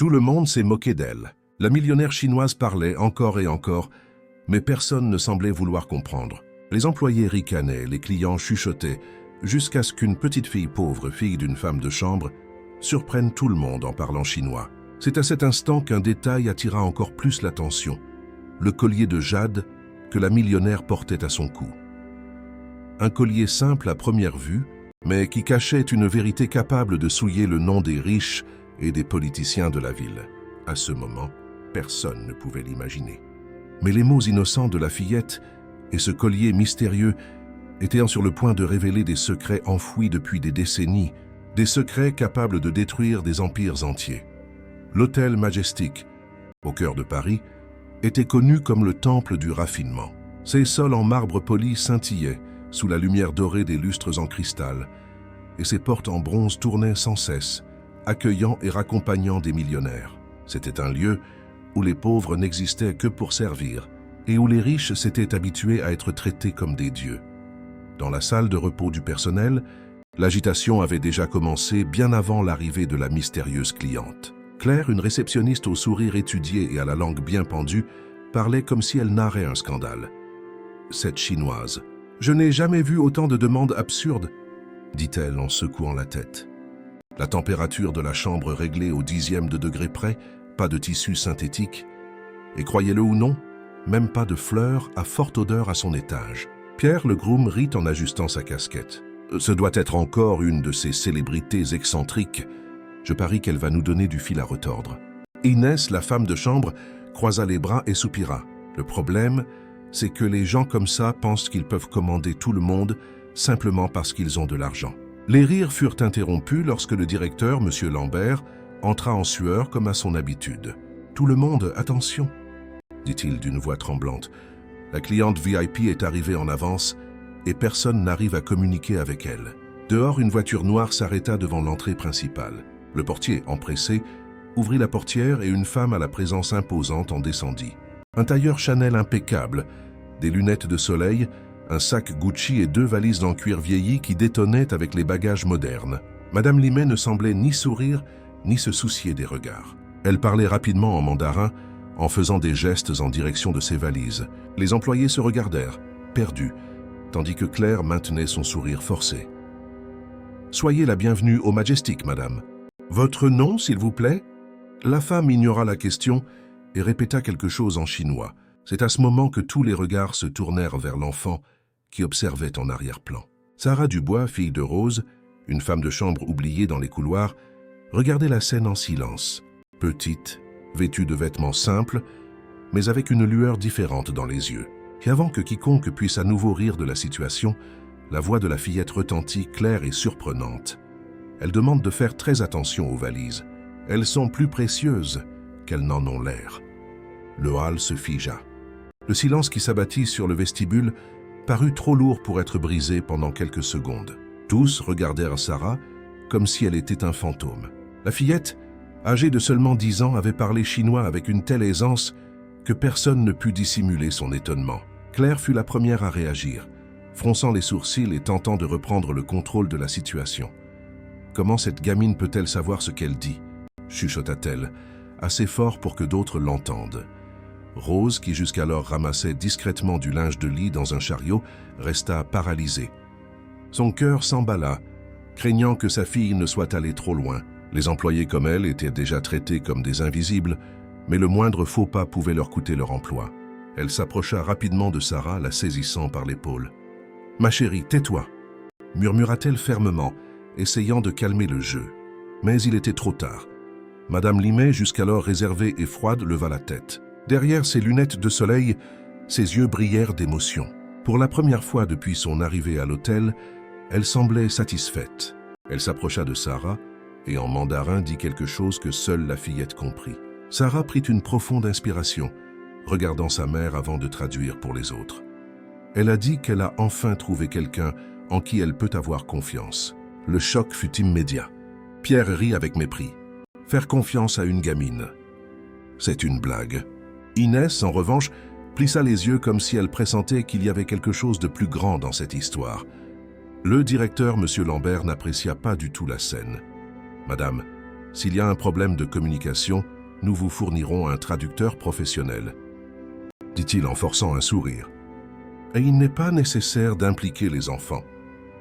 Tout le monde s'est moqué d'elle. La millionnaire chinoise parlait encore et encore, mais personne ne semblait vouloir comprendre. Les employés ricanaient, les clients chuchotaient, jusqu'à ce qu'une petite fille pauvre, fille d'une femme de chambre, surprenne tout le monde en parlant chinois. C'est à cet instant qu'un détail attira encore plus l'attention, le collier de jade que la millionnaire portait à son cou. Un collier simple à première vue, mais qui cachait une vérité capable de souiller le nom des riches et des politiciens de la ville. À ce moment, personne ne pouvait l'imaginer. Mais les mots innocents de la fillette et ce collier mystérieux étaient sur le point de révéler des secrets enfouis depuis des décennies, des secrets capables de détruire des empires entiers. L'hôtel Majestic, au cœur de Paris, était connu comme le temple du raffinement. Ses sols en marbre poli scintillaient sous la lumière dorée des lustres en cristal, et ses portes en bronze tournaient sans cesse, accueillant et raccompagnant des millionnaires. C'était un lieu où les pauvres n'existaient que pour servir, et où les riches s'étaient habitués à être traités comme des dieux. Dans la salle de repos du personnel, l'agitation avait déjà commencé bien avant l'arrivée de la mystérieuse cliente. Claire, une réceptionniste au sourire étudié et à la langue bien pendue, parlait comme si elle narrait un scandale. Cette Chinoise. « Je n'ai jamais vu autant de demandes absurdes », dit-elle en secouant la tête. La température de la chambre réglée au 10e de degré près, pas de tissu synthétique, et croyez-le ou non, même pas de fleurs à forte odeur à son étage. Pierre le groom rit en ajustant sa casquette. Ce doit être encore une de ces célébrités excentriques. Je parie qu'elle va nous donner du fil à retordre. Inès, la femme de chambre, croisa les bras et soupira. Le problème, c'est que les gens comme ça pensent qu'ils peuvent commander tout le monde simplement parce qu'ils ont de l'argent. Les rires furent interrompus lorsque le directeur, M. Lambert, entra en sueur comme à son habitude. « Tout le monde, attention !» dit-il d'une voix tremblante. « La cliente VIP est arrivée en avance et personne n'arrive à communiquer avec elle. » Dehors, une voiture noire s'arrêta devant l'entrée principale. Le portier, empressé, ouvrit la portière et une femme à la présence imposante en descendit. Un tailleur Chanel impeccable, des lunettes de soleil, un sac Gucci et 2 valises en cuir vieilli qui détonnaient avec les bagages modernes. Madame Limet ne semblait ni sourire, ni se soucier des regards. Elle parlait rapidement en mandarin, en faisant des gestes en direction de ses valises. Les employés se regardèrent, perdus, tandis que Claire maintenait son sourire forcé. « Soyez la bienvenue au Majestic, madame. Votre nom, s'il vous plaît ?» La femme ignora la question et répéta quelque chose en chinois. C'est à ce moment que tous les regards se tournèrent vers l'enfant qui observait en arrière-plan. Sarah Dubois, fille de Rose, une femme de chambre oubliée dans les couloirs, regardait la scène en silence. Petite, vêtue de vêtements simples, mais avec une lueur différente dans les yeux. Et avant que quiconque puisse à nouveau rire de la situation, la voix de la fillette retentit claire et surprenante. Elle demande de faire très attention aux valises. Elles sont plus précieuses qu'elles n'en ont l'air. Le hall se figea. Le silence qui s'abattit sur le vestibule parut trop lourd pour être brisé pendant quelques secondes. Tous regardèrent Sarah comme si elle était un fantôme. La fillette, âgée de seulement 10 ans, avait parlé chinois avec une telle aisance que personne ne put dissimuler son étonnement. Claire fut la première à réagir, fronçant les sourcils et tentant de reprendre le contrôle de la situation. « Comment cette gamine peut-elle savoir ce qu'elle dit ?» chuchota-t-elle, assez fort pour que d'autres l'entendent. Rose, qui jusqu'alors ramassait discrètement du linge de lit dans un chariot, resta paralysée. Son cœur s'emballa, craignant que sa fille ne soit allée trop loin. Les employés comme elle étaient déjà traités comme des invisibles, mais le moindre faux pas pouvait leur coûter leur emploi. Elle s'approcha rapidement de Sarah, la saisissant par l'épaule. « Ma chérie, tais-toi » murmura-t-elle fermement, essayant de calmer le jeu. Mais il était trop tard. Madame Limet, jusqu'alors réservée et froide, leva la tête. Derrière ses lunettes de soleil, ses yeux brillèrent d'émotion. Pour la première fois depuis son arrivée à l'hôtel, elle semblait satisfaite. Elle s'approcha de Sarah et en mandarin dit quelque chose que seule la fillette comprit. Sarah prit une profonde inspiration, regardant sa mère avant de traduire pour les autres. Elle a dit qu'elle a enfin trouvé quelqu'un en qui elle peut avoir confiance. Le choc fut immédiat. Pierre rit avec mépris. Faire confiance à une gamine. C'est une blague. Inès, en revanche, plissa les yeux comme si elle pressentait qu'il y avait quelque chose de plus grand dans cette histoire. Le directeur, M. Lambert, n'apprécia pas du tout la scène. « Madame, S'il y a un problème de communication, nous vous fournirons un traducteur professionnel, dit-il en forçant un sourire. Et il n'est pas nécessaire d'impliquer les enfants.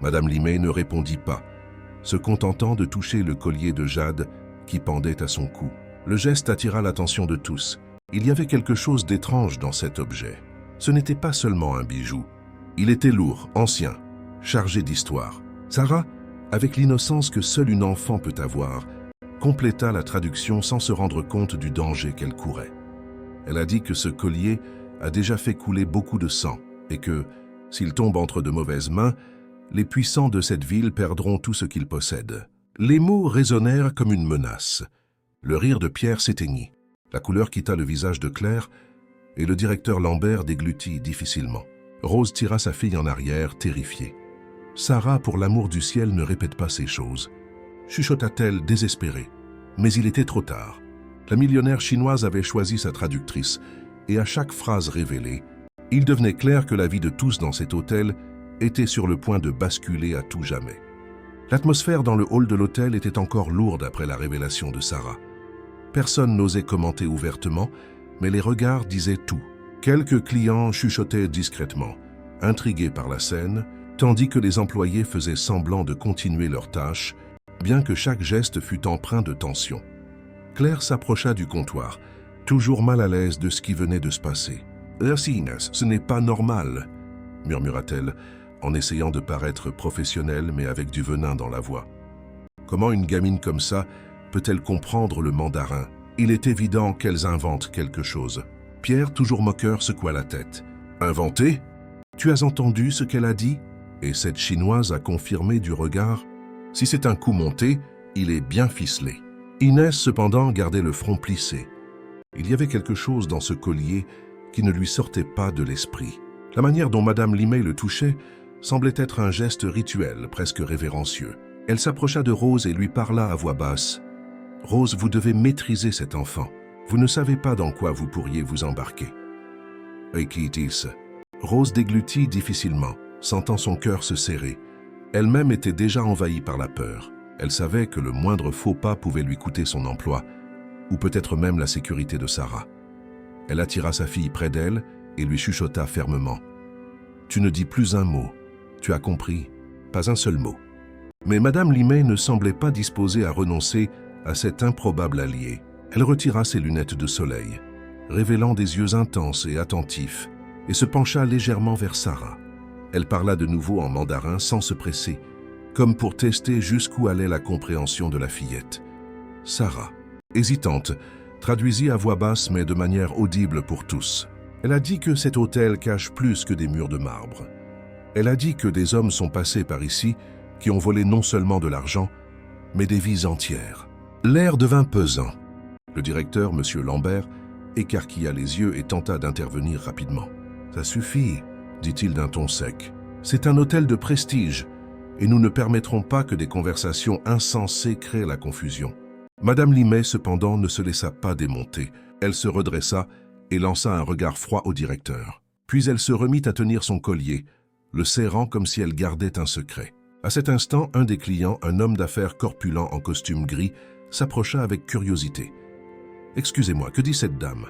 Madame Limay ne répondit pas, se contentant de toucher le collier de jade qui pendait à son cou. Le geste attira l'attention de tous. Il y avait quelque chose d'étrange dans cet objet. Ce n'était pas seulement un bijou. Il était lourd, ancien, chargé d'histoire. Sarah, avec l'innocence que seule une enfant peut avoir, compléta la traduction sans se rendre compte du danger qu'elle courait. Elle a dit que ce collier a déjà fait couler beaucoup de sang et que, s'il tombe entre de mauvaises mains, les puissants de cette ville perdront tout ce qu'ils possèdent. Les mots résonnèrent comme une menace. Le rire de Pierre s'éteignit. La couleur quitta le visage de Claire et le directeur Lambert déglutit difficilement. Rose tira sa fille en arrière, terrifiée. « Sarah, pour l'amour du ciel, ne répète pas ces choses. » chuchota-t-elle désespérée. Mais il était trop tard. La millionnaire chinoise avait choisi sa traductrice, et à chaque phrase révélée, il devenait clair que la vie de tous dans cet hôtel était sur le point de basculer à tout jamais. L'atmosphère dans le hall de l'hôtel était encore lourde après la révélation de Sarah. Personne n'osait commenter ouvertement, mais les regards disaient tout. Quelques clients chuchotaient discrètement, intrigués par la scène, tandis que les employés faisaient semblant de continuer leurs tâches, bien que chaque geste fût empreint de tension. Claire s'approcha du comptoir, toujours mal à l'aise de ce qui venait de se passer. « Merci Inès, ce n'est pas normal », murmura-t-elle, en essayant de paraître professionnelle mais avec du venin dans la voix. Comment une gamine comme ça peut-elle comprendre le mandarin? Il est évident qu'elles inventent quelque chose. Pierre, toujours moqueur, secoua la tête. « Inventé? Tu as entendu ce qu'elle a dit ?» Et cette Chinoise a confirmé du regard. Si c'est un coup monté, il est bien ficelé. Inès, cependant, gardait le front plissé. Il y avait quelque chose dans ce collier qui ne lui sortait pas de l'esprit. La manière dont Madame Limay le touchait semblait être un geste rituel, presque révérencieux. Elle s'approcha de Rose et lui parla à voix basse. « Rose, vous devez maîtriser cet enfant. Vous ne savez pas dans quoi vous pourriez vous embarquer. » Et qui dit-ce? Rose déglutit difficilement, sentant son cœur se serrer. Elle-même était déjà envahie par la peur. Elle savait que le moindre faux pas pouvait lui coûter son emploi, ou peut-être même la sécurité de Sarah. Elle attira sa fille près d'elle et lui chuchota fermement. « Tu ne dis plus un mot. Tu as compris? Pas un seul mot. » Mais Madame Limay ne semblait pas disposée à renoncer à cet improbable allié. Elle retira ses lunettes de soleil, révélant des yeux intenses et attentifs, et se pencha légèrement vers Sarah. Elle parla de nouveau en mandarin sans se presser, comme pour tester jusqu'où allait la compréhension de la fillette. Sarah, hésitante, traduisit à voix basse mais de manière audible pour tous. Elle a dit que cet hôtel cache plus que des murs de marbre. Elle a dit que des hommes sont passés par ici qui ont volé non seulement de l'argent, mais des vies entières. L'air devint pesant. Le directeur, M. Lambert, écarquilla les yeux et tenta d'intervenir rapidement. « Ça suffit », dit-il d'un ton sec. « C'est un hôtel de prestige, et nous ne permettrons pas que des conversations insensées créent la confusion. » Madame Limay, cependant, ne se laissa pas démonter. Elle se redressa et lança un regard froid au directeur. Puis elle se remit à tenir son collier, le serrant comme si elle gardait un secret. À cet instant, un des clients, un homme d'affaires corpulent en costume gris, s'approcha avec curiosité. « Excusez-moi, que dit cette dame ?»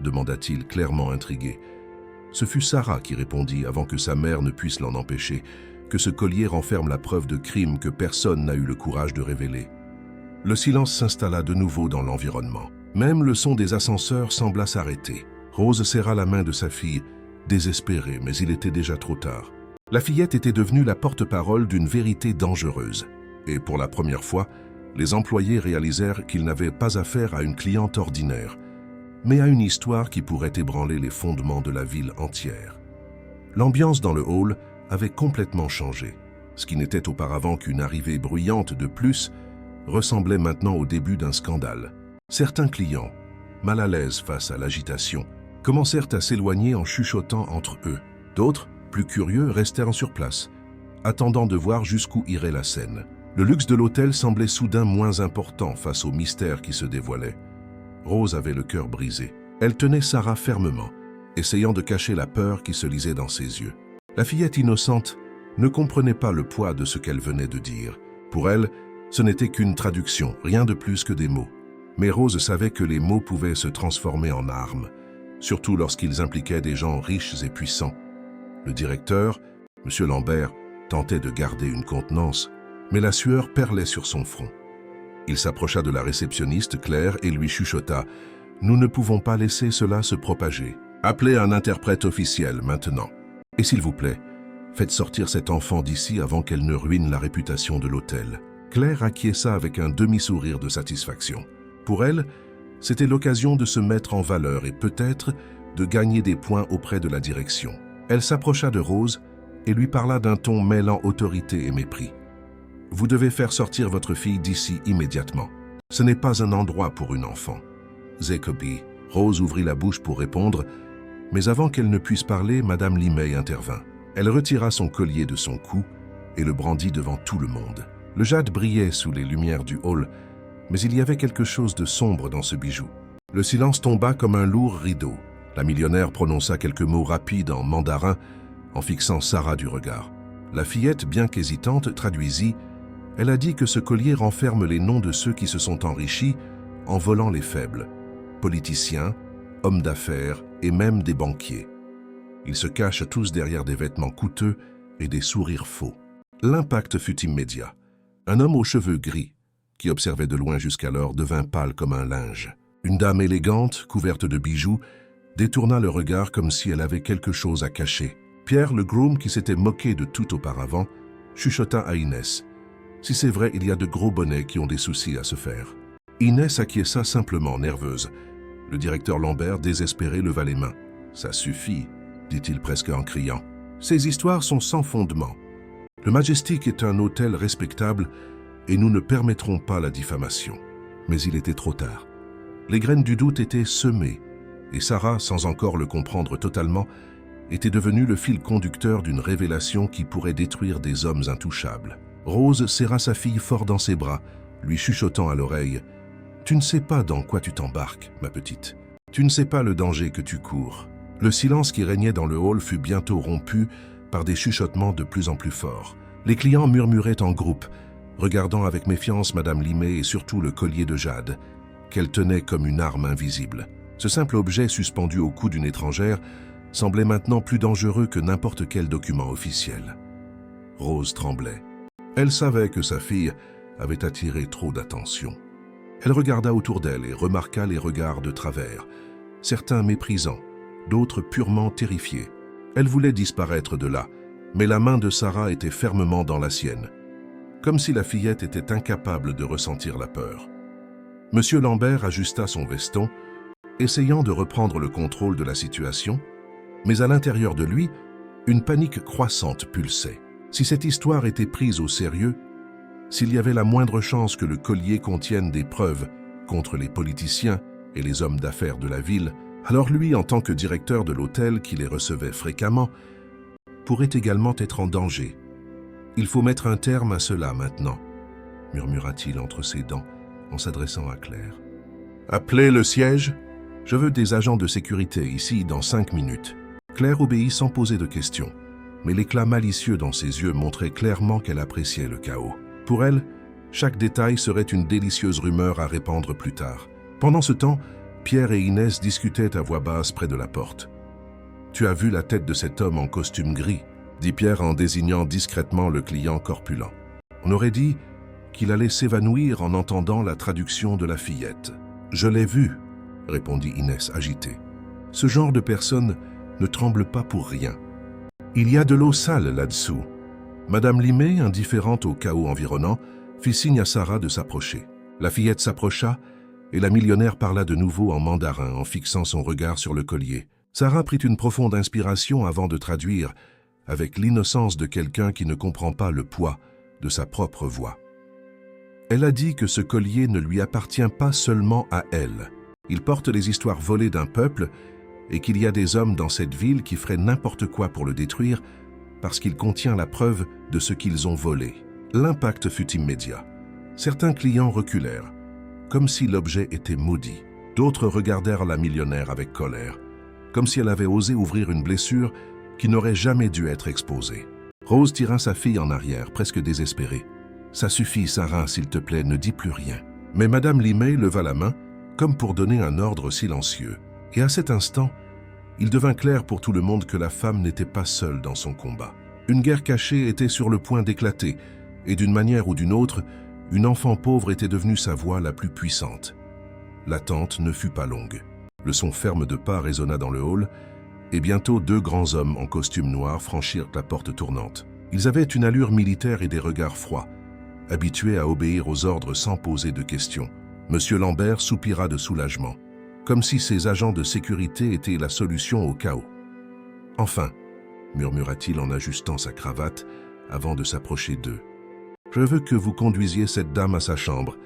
demanda-t-il, clairement intrigué. Ce fut Sarah qui répondit, avant que sa mère ne puisse l'en empêcher, que ce collier renferme la preuve de crime que personne n'a eu le courage de révéler. Le silence s'installa de nouveau dans l'environnement. Même le son des ascenseurs sembla s'arrêter. Rose serra la main de sa fille, désespérée, mais il était déjà trop tard. La fillette était devenue la porte-parole d'une vérité dangereuse. Et pour la première fois, les employés réalisèrent qu'ils n'avaient pas affaire à une cliente ordinaire, mais à une histoire qui pourrait ébranler les fondements de la ville entière. L'ambiance dans le hall avait complètement changé. Ce qui n'était auparavant qu'une arrivée bruyante de plus, ressemblait maintenant au début d'un scandale. Certains clients, mal à l'aise face à l'agitation, commencèrent à s'éloigner en chuchotant entre eux. D'autres, plus curieux, restèrent sur place, attendant de voir jusqu'où irait la scène. Le luxe de l'hôtel semblait soudain moins important face au mystère qui se dévoilait. Rose avait le cœur brisé. Elle tenait Sarah fermement, essayant de cacher la peur qui se lisait dans ses yeux. La fillette innocente ne comprenait pas le poids de ce qu'elle venait de dire. Pour elle, Ce n'était qu'une traduction, rien de plus que des mots. Mais Rose savait que les mots pouvaient se transformer en armes, surtout lorsqu'ils impliquaient des gens riches et puissants. Le directeur, M. Lambert, tentait de garder une contenance, mais la sueur perlait sur son front. Il s'approcha de la réceptionniste Claire et lui chuchota « Nous ne pouvons pas laisser cela se propager. Appelez un interprète officiel maintenant. Et s'il vous plaît, faites sortir cet enfant d'ici avant qu'elle ne ruine la réputation de l'hôtel. » Claire acquiesça avec un demi-sourire de satisfaction. Pour elle, c'était l'occasion de se mettre en valeur et peut-être de gagner des points auprès de la direction. Elle s'approcha de Rose et lui parla d'un ton mêlant autorité et mépris. « Vous devez faire sortir votre fille d'ici immédiatement. Ce n'est pas un endroit pour une enfant. » Zekobi. Rose ouvrit la bouche pour répondre, mais avant qu'elle ne puisse parler, Madame Limay intervint. Elle retira son collier de son cou et le brandit devant tout le monde. Le jade brillait sous les lumières du hall, mais il y avait quelque chose de sombre dans ce bijou. Le silence tomba comme un lourd rideau. La millionnaire prononça quelques mots rapides en mandarin en fixant Sarah du regard. La fillette, bien qu'hésitante, traduisit. Elle a dit que ce collier renferme les noms de ceux qui se sont enrichis en volant les faibles, politiciens, hommes d'affaires et même des banquiers. Ils se cachent tous derrière des vêtements coûteux et des sourires faux. L'impact fut immédiat. Un homme aux cheveux gris, qui observait de loin jusqu'alors, devint pâle comme un linge. Une dame élégante, couverte de bijoux, détourna le regard comme si elle avait quelque chose à cacher. Pierre, le groom, qui s'était moqué de tout auparavant, chuchota à Inès. « Si c'est vrai, il y a de gros bonnets qui ont des soucis à se faire. » Inès acquiesça simplement, nerveuse. Le directeur Lambert, désespéré, leva les mains. « Ça suffit, » dit-il presque en criant. « Ces histoires sont sans fondement. Le Majestic est un hôtel respectable et nous ne permettrons pas la diffamation. » Mais il était trop tard. Les graines du doute étaient semées et Sarah, sans encore le comprendre totalement, était devenue le fil conducteur d'une révélation qui pourrait détruire des hommes intouchables. Rose serra sa fille fort dans ses bras, lui chuchotant à l'oreille « Tu ne sais pas dans quoi tu t'embarques, ma petite. Tu ne sais pas le danger que tu cours. » Le silence qui régnait dans le hall fut bientôt rompu par des chuchotements de plus en plus forts. Les clients murmuraient en groupe, regardant avec méfiance Madame Limay et surtout le collier de jade, qu'elle tenait comme une arme invisible. Ce simple objet suspendu au cou d'une étrangère semblait maintenant plus dangereux que n'importe quel document officiel. Rose tremblait. Elle savait que sa fille avait attiré trop d'attention. Elle regarda autour d'elle et remarqua les regards de travers, certains méprisants, d'autres purement terrifiés. Elle voulait disparaître de là, mais la main de Sarah était fermement dans la sienne, comme si la fillette était incapable de ressentir la peur. Monsieur Lambert ajusta son veston, essayant de reprendre le contrôle de la situation, mais à l'intérieur de lui, une panique croissante pulsait. Si cette histoire était prise au sérieux, s'il y avait la moindre chance que le collier contienne des preuves contre les politiciens et les hommes d'affaires de la ville, alors lui, en tant que directeur de l'hôtel qui les recevait fréquemment, pourrait également être en danger. « Il faut mettre un terme à cela maintenant », murmura-t-il entre ses dents en s'adressant à Claire. « Appelez le siège. Je veux des agents de sécurité ici dans 5 minutes. » Claire obéit sans poser de questions, mais l'éclat malicieux dans ses yeux montrait clairement qu'elle appréciait le chaos. Pour elle, chaque détail serait une délicieuse rumeur à répandre plus tard. Pendant ce temps, Pierre et Inès discutaient à voix basse près de la porte. « Tu as vu la tête de cet homme en costume gris ?» dit Pierre en désignant discrètement le client corpulent. On aurait dit qu'il allait s'évanouir en entendant la traduction de la fillette. « Je l'ai vu », répondit Inès agitée. « Ce genre de personne ne tremble pas pour rien. Il y a de l'eau sale là-dessous. » Madame Limay, indifférente au chaos environnant, fit signe à Sarah de s'approcher. La fillette s'approcha et la millionnaire parla de nouveau en mandarin en fixant son regard sur le collier. Sarah prit une profonde inspiration avant de traduire, avec l'innocence de quelqu'un qui ne comprend pas le poids de sa propre voix. Elle a dit que ce collier ne lui appartient pas seulement à elle. Il porte les histoires volées d'un peuple et qu'il y a des hommes dans cette ville qui feraient n'importe quoi pour le détruire parce qu'il contient la preuve de ce qu'ils ont volé. L'impact fut immédiat. Certains clients reculèrent, comme si l'objet était maudit. D'autres regardèrent la millionnaire avec colère, comme si elle avait osé ouvrir une blessure qui n'aurait jamais dû être exposée. Rose tira sa fille en arrière, presque désespérée. « Ça suffit, Sarah, s'il te plaît, ne dis plus rien. » Mais Madame Limay leva la main, comme pour donner un ordre silencieux. Et à cet instant, il devint clair pour tout le monde que la femme n'était pas seule dans son combat. Une guerre cachée était sur le point d'éclater, et d'une manière ou d'une autre, une enfant pauvre était devenue sa voix la plus puissante. L'attente ne fut pas longue. Le son ferme de pas résonna dans le hall, et bientôt 2 grands hommes en costume noir franchirent la porte tournante. Ils avaient une allure militaire et des regards froids, habitués à obéir aux ordres sans poser de questions. Monsieur Lambert soupira de soulagement, comme si ces agents de sécurité étaient la solution au chaos. « Enfin » murmura-t-il en ajustant sa cravate avant de s'approcher d'eux. « Je veux que vous conduisiez cette dame à sa chambre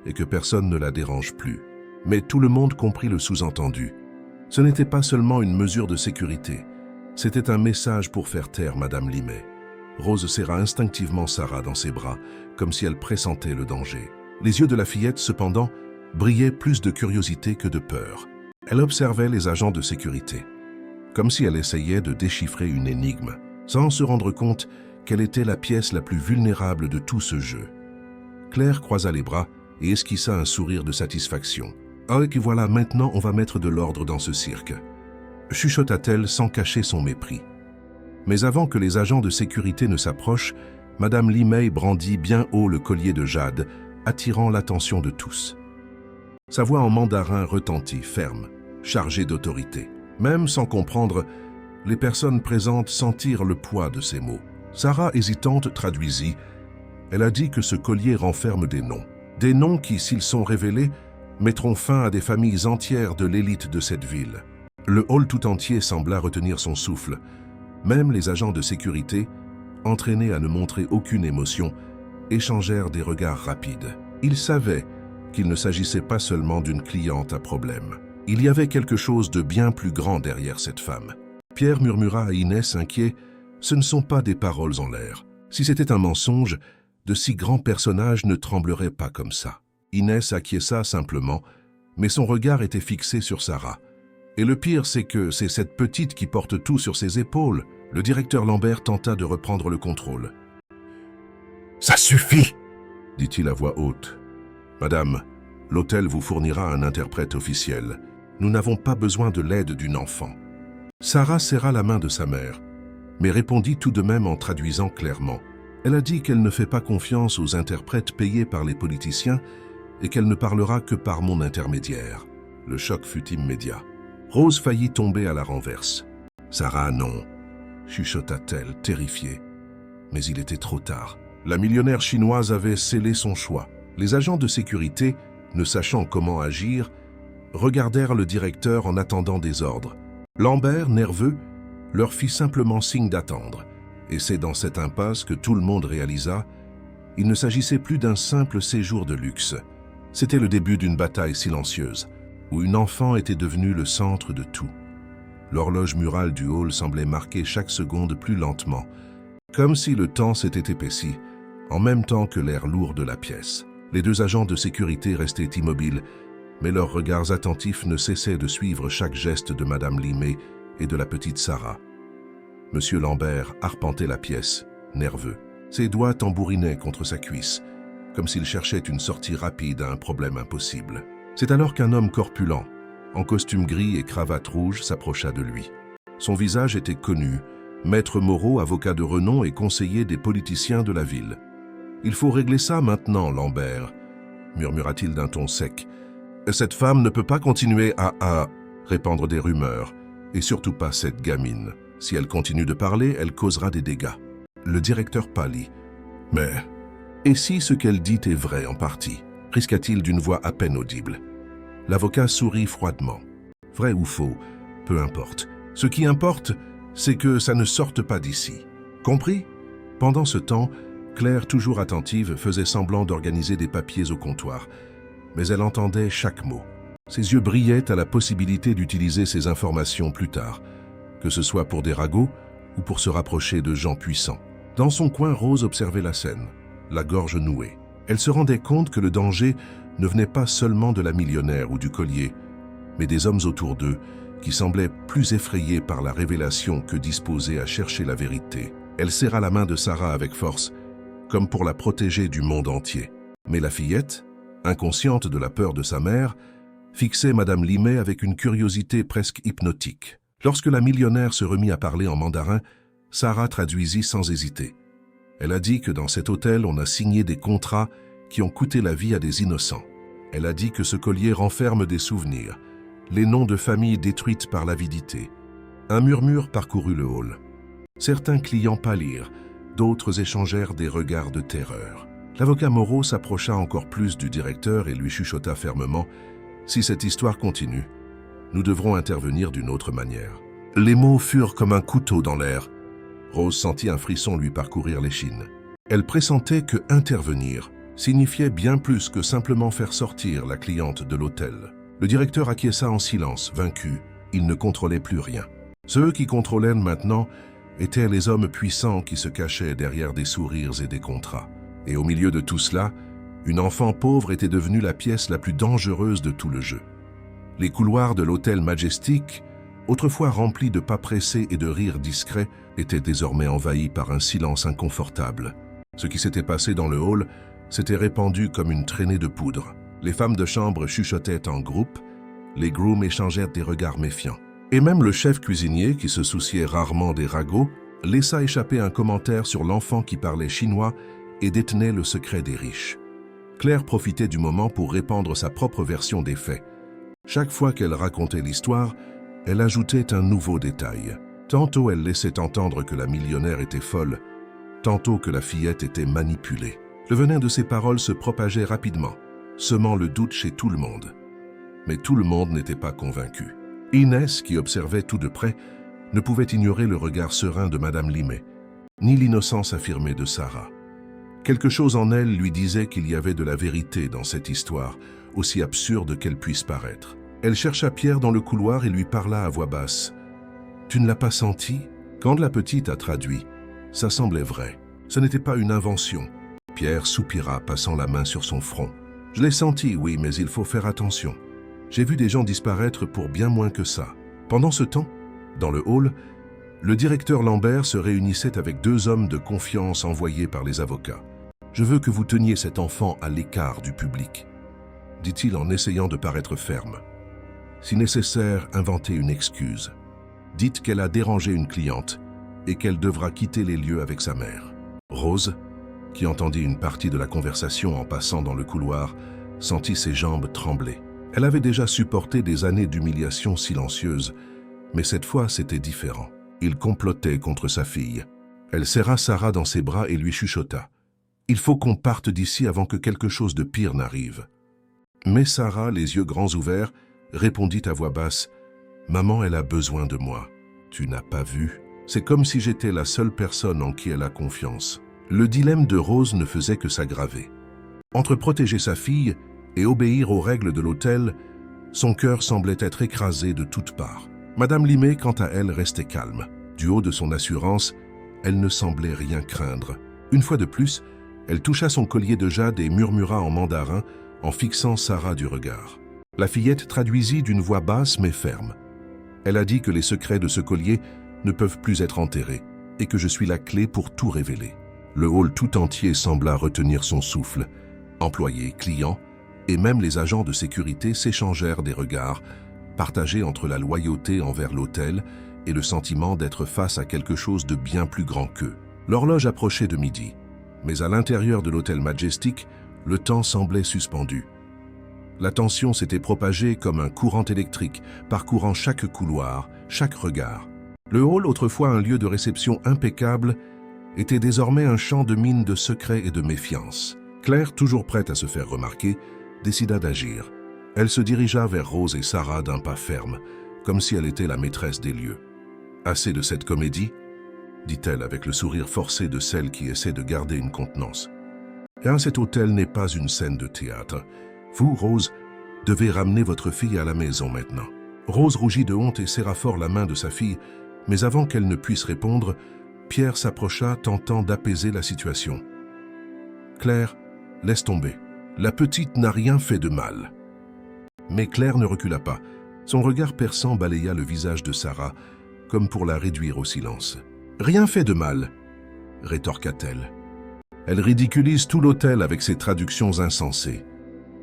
et que personne ne la dérange plus. » Mais tout le monde comprit le sous-entendu. Ce n'était pas seulement une mesure de sécurité, c'était un message pour faire taire Madame Limay. Rose serra instinctivement Sarah dans ses bras, comme si elle pressentait le danger. Les yeux de la fillette, cependant, brillaient plus de curiosité que de peur. Elle observait les agents de sécurité, comme si elle essayait de déchiffrer une énigme, sans se rendre compte qu'elle était la pièce la plus vulnérable de tout ce jeu. Claire croisa les bras et esquissa un sourire de satisfaction. « Ah, et voilà, maintenant on va mettre de l'ordre dans ce cirque », chuchota-t-elle sans cacher son mépris. Mais avant que les agents de sécurité ne s'approchent, Madame Limay brandit bien haut le collier de jade, attirant l'attention de tous. Sa voix en mandarin retentit, ferme, chargée d'autorité. Même sans comprendre, les personnes présentes sentirent le poids de ces mots. Sarah, hésitante, traduisit. Elle a dit que ce collier renferme des noms. Des noms qui, s'ils sont révélés, mettront fin à des familles entières de l'élite de cette ville. Le hall tout entier sembla retenir son souffle. Même les agents de sécurité, entraînés à ne montrer aucune émotion, échangèrent des regards rapides. Ils savaient qu'il ne s'agissait pas seulement d'une cliente à problème. Il y avait quelque chose de bien plus grand derrière cette femme. Pierre murmura à Inès, inquiet, « Ce ne sont pas des paroles en l'air. Si c'était un mensonge, de si grands personnages ne trembleraient pas comme ça. » Inès acquiesça simplement, mais son regard était fixé sur Sarah. Et le pire, c'est que c'est cette petite qui porte tout sur ses épaules. Le directeur Lambert tenta de reprendre le contrôle. « Ça suffit !» dit-il à voix haute. « Madame, l'hôtel vous fournira un interprète officiel. Nous n'avons pas besoin de l'aide d'une enfant. » Sarah serra la main de sa mère, mais répondit tout de même en traduisant clairement. Elle a dit qu'elle ne fait pas confiance aux interprètes payés par les politiciens et qu'elle ne parlera que par mon intermédiaire. Le choc fut immédiat. Rose faillit tomber à la renverse. « Sarah, non !» chuchota-t-elle, terrifiée. Mais il était trop tard. La millionnaire chinoise avait scellé son choix. Les agents de sécurité, ne sachant comment agir, regardèrent le directeur en attendant des ordres. Lambert, nerveux, leur fit simplement signe d'attendre. Et c'est dans cette impasse que tout le monde réalisa, il ne s'agissait plus d'un simple séjour de luxe. C'était le début d'une bataille silencieuse, où une enfant était devenue le centre de tout. L'horloge murale du hall semblait marquer chaque seconde plus lentement, comme si le temps s'était épaissi, en même temps que l'air lourd de la pièce. Les 2 agents de sécurité restaient immobiles, mais leurs regards attentifs ne cessaient de suivre chaque geste de Madame Limay et de la petite Sarah. Monsieur Lambert arpentait la pièce, nerveux. Ses doigts tambourinaient contre sa cuisse, comme s'il cherchait une sortie rapide à un problème impossible. C'est alors qu'un homme corpulent, en costume gris et cravate rouge, s'approcha de lui. Son visage était connu, maître Moreau, avocat de renom et conseiller des politiciens de la ville. « Il faut régler ça maintenant, Lambert », murmura-t-il d'un ton sec. « Cette femme ne peut pas continuer à répandre des rumeurs, et surtout pas cette gamine. Si elle continue de parler, elle causera des dégâts. » Le directeur pâlit. « Mais, et si ce qu'elle dit est vrai en partie ?» risqua-t-il d'une voix à peine audible. L'avocat sourit froidement. « Vrai ou faux, peu importe. Ce qui importe, c'est que ça ne sorte pas d'ici. Compris ?» Pendant ce temps, Claire, toujours attentive, faisait semblant d'organiser des papiers au comptoir. Mais elle entendait chaque mot. Ses yeux brillaient à la possibilité d'utiliser ces informations plus tard, que ce soit pour des ragots ou pour se rapprocher de gens puissants. Dans son coin, Rose observait la scène, la gorge nouée. Elle se rendait compte que le danger ne venait pas seulement de la millionnaire ou du collier, mais des hommes autour d'eux qui semblaient plus effrayés par la révélation que disposés à chercher la vérité. Elle serra la main de Sarah avec force comme pour la protéger du monde entier. Mais la fillette, inconsciente de la peur de sa mère, fixait Madame Limay avec une curiosité presque hypnotique. Lorsque la millionnaire se remit à parler en mandarin, Sarah traduisit sans hésiter. Elle a dit que dans cet hôtel, on a signé des contrats qui ont coûté la vie à des innocents. Elle a dit que ce collier renferme des souvenirs, les noms de familles détruites par l'avidité. Un murmure parcourut le hall. Certains clients pâlirent, d'autres échangèrent des regards de terreur. L'avocat Moreau s'approcha encore plus du directeur et lui chuchota fermement « Si cette histoire continue, nous devrons intervenir d'une autre manière. » Les mots furent comme un couteau dans l'air. Rose sentit un frisson lui parcourir l'échine. Elle pressentait que intervenir signifiait bien plus que simplement faire sortir la cliente de l'hôtel. Le directeur acquiesça en silence, vaincu. Il ne contrôlait plus rien. Ceux qui contrôlaient maintenant étaient les hommes puissants qui se cachaient derrière des sourires et des contrats. Et au milieu de tout cela, une enfant pauvre était devenue la pièce la plus dangereuse de tout le jeu. Les couloirs de l'hôtel Majestic, autrefois remplis de pas pressés et de rires discrets, étaient désormais envahis par un silence inconfortable. Ce qui s'était passé dans le hall s'était répandu comme une traînée de poudre. Les femmes de chambre chuchotaient en groupe, les grooms échangèrent des regards méfiants. Et même le chef cuisinier, qui se souciait rarement des ragots, laissa échapper un commentaire sur l'enfant qui parlait chinois et détenait le secret des riches. Claire profitait du moment pour répandre sa propre version des faits. Chaque fois qu'elle racontait l'histoire, elle ajoutait un nouveau détail. Tantôt elle laissait entendre que la millionnaire était folle, tantôt que la fillette était manipulée. Le venin de ses paroles se propageait rapidement, semant le doute chez tout le monde. Mais tout le monde n'était pas convaincu. Inès, qui observait tout de près, ne pouvait ignorer le regard serein de Madame Limay, ni l'innocence affirmée de Sarah. Quelque chose en elle lui disait qu'il y avait de la vérité dans cette histoire, aussi absurde qu'elle puisse paraître. Elle chercha Pierre dans le couloir et lui parla à voix basse. « Tu ne l'as pas senti ?» Quand la petite a traduit, ça semblait vrai. Ce n'était pas une invention. Pierre soupira, passant la main sur son front. « Je l'ai senti, oui, mais il faut faire attention. J'ai vu des gens disparaître pour bien moins que ça. » Pendant ce temps, dans le hall, le directeur Lambert se réunissait avec deux hommes de confiance envoyés par les avocats. « Je veux que vous teniez cet enfant à l'écart du public, » dit-il en essayant de paraître ferme. « Si nécessaire, inventez une excuse. Dites qu'elle a dérangé une cliente et qu'elle devra quitter les lieux avec sa mère. » Rose, qui entendit une partie de la conversation en passant dans le couloir, sentit ses jambes trembler. Elle avait déjà supporté des années d'humiliation silencieuse, mais cette fois c'était différent. Il complotait contre sa fille. Elle serra Sarah dans ses bras et lui chuchota. « Il faut qu'on parte d'ici avant que quelque chose de pire n'arrive. » Mais Sarah, les yeux grands ouverts, répondit à voix basse « Maman, elle a besoin de moi. Tu n'as pas vu? C'est comme si j'étais la seule personne en qui elle a confiance. » Le dilemme de Rose ne faisait que s'aggraver. Entre protéger sa fille et obéir aux règles de l'hôtel, son cœur semblait être écrasé de toutes parts. Madame Limay, quant à elle, restait calme. Du haut de son assurance, elle ne semblait rien craindre. Une fois de plus, elle toucha son collier de jade et murmura en mandarin en fixant Sarah du regard. La fillette traduisit d'une voix basse mais ferme. Elle a dit que les secrets de ce collier ne peuvent plus être enterrés et que je suis la clé pour tout révéler. Le hall tout entier sembla retenir son souffle. Employés, clients et même les agents de sécurité s'échangèrent des regards, partagés entre la loyauté envers l'hôtel et le sentiment d'être face à quelque chose de bien plus grand qu'eux. L'horloge approchait de midi, mais à l'intérieur de l'hôtel Majestic, le temps semblait suspendu. La tension s'était propagée comme un courant électrique, parcourant chaque couloir, chaque regard. Le hall, autrefois un lieu de réception impeccable, était désormais un champ de mines de secrets et de méfiance. Claire, toujours prête à se faire remarquer, décida d'agir. Elle se dirigea vers Rose et Sarah d'un pas ferme, comme si elle était la maîtresse des lieux. « Assez de cette comédie ?» dit-elle avec le sourire forcé de celle qui essaie de garder une contenance. « Car cet hôtel n'est pas une scène de théâtre. Vous, Rose, devez ramener votre fille à la maison maintenant. » Rose rougit de honte et serra fort la main de sa fille, mais avant qu'elle ne puisse répondre, Pierre s'approcha, tentant d'apaiser la situation. « Claire, laisse tomber. La petite n'a rien fait de mal. » Mais Claire ne recula pas. Son regard perçant balaya le visage de Sarah, comme pour la réduire au silence. « Rien fait de mal, » rétorqua-t-elle. Elle ridiculise tout l'hôtel avec ses traductions insensées.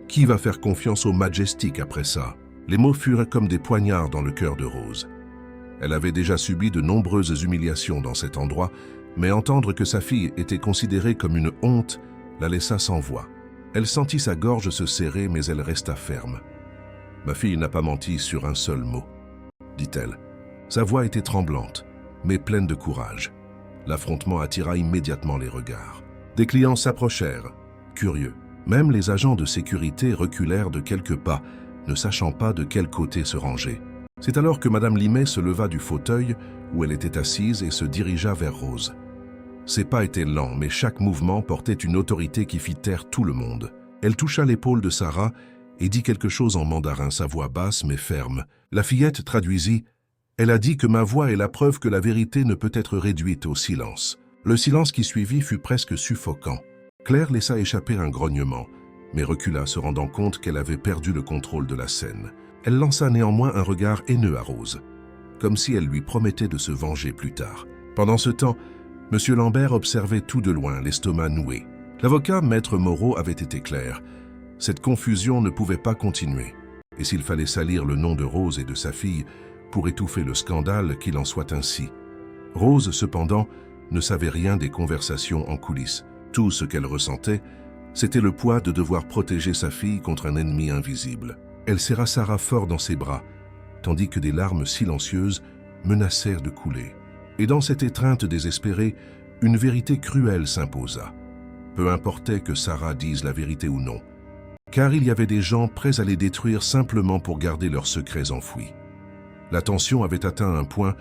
Qui va faire confiance au Majestic après ça? Les mots furent comme des poignards dans le cœur de Rose. Elle avait déjà subi de nombreuses humiliations dans cet endroit, mais entendre que sa fille était considérée comme une honte la laissa sans voix. Elle sentit sa gorge se serrer, mais elle resta ferme. « Ma fille n'a pas menti sur un seul mot, » dit-elle. Sa voix était tremblante, mais pleine de courage. L'affrontement attira immédiatement les regards. Des clients s'approchèrent, curieux. Même les agents de sécurité reculèrent de quelques pas, ne sachant pas de quel côté se ranger. C'est alors que Madame Limay se leva du fauteuil où elle était assise et se dirigea vers Rose. Ses pas étaient lents, mais chaque mouvement portait une autorité qui fit taire tout le monde. Elle toucha l'épaule de Sarah et dit quelque chose en mandarin, sa voix basse mais ferme. La fillette traduisit « Elle a dit que ma voix est la preuve que la vérité ne peut être réduite au silence. » Le silence qui suivit fut presque suffocant. Claire laissa échapper un grognement, mais recula, se rendant compte qu'elle avait perdu le contrôle de la scène. Elle lança néanmoins un regard haineux à Rose, comme si elle lui promettait de se venger plus tard. Pendant ce temps, M. Lambert observait tout de loin, l'estomac noué. L'avocat, Maître Moreau, avait été clair. Cette confusion ne pouvait pas continuer. Et s'il fallait salir le nom de Rose et de sa fille pour étouffer le scandale, qu'il en soit ainsi. Rose, cependant, ne savait rien des conversations en coulisses. Tout ce qu'elle ressentait, c'était le poids de devoir protéger sa fille contre un ennemi invisible. Elle serra Sarah fort dans ses bras, tandis que des larmes silencieuses menacèrent de couler. Et dans cette étreinte désespérée, une vérité cruelle s'imposa. Peu importait que Sarah dise la vérité ou non, car il y avait des gens prêts à les détruire simplement pour garder leurs secrets enfouis. La tension avait atteint un point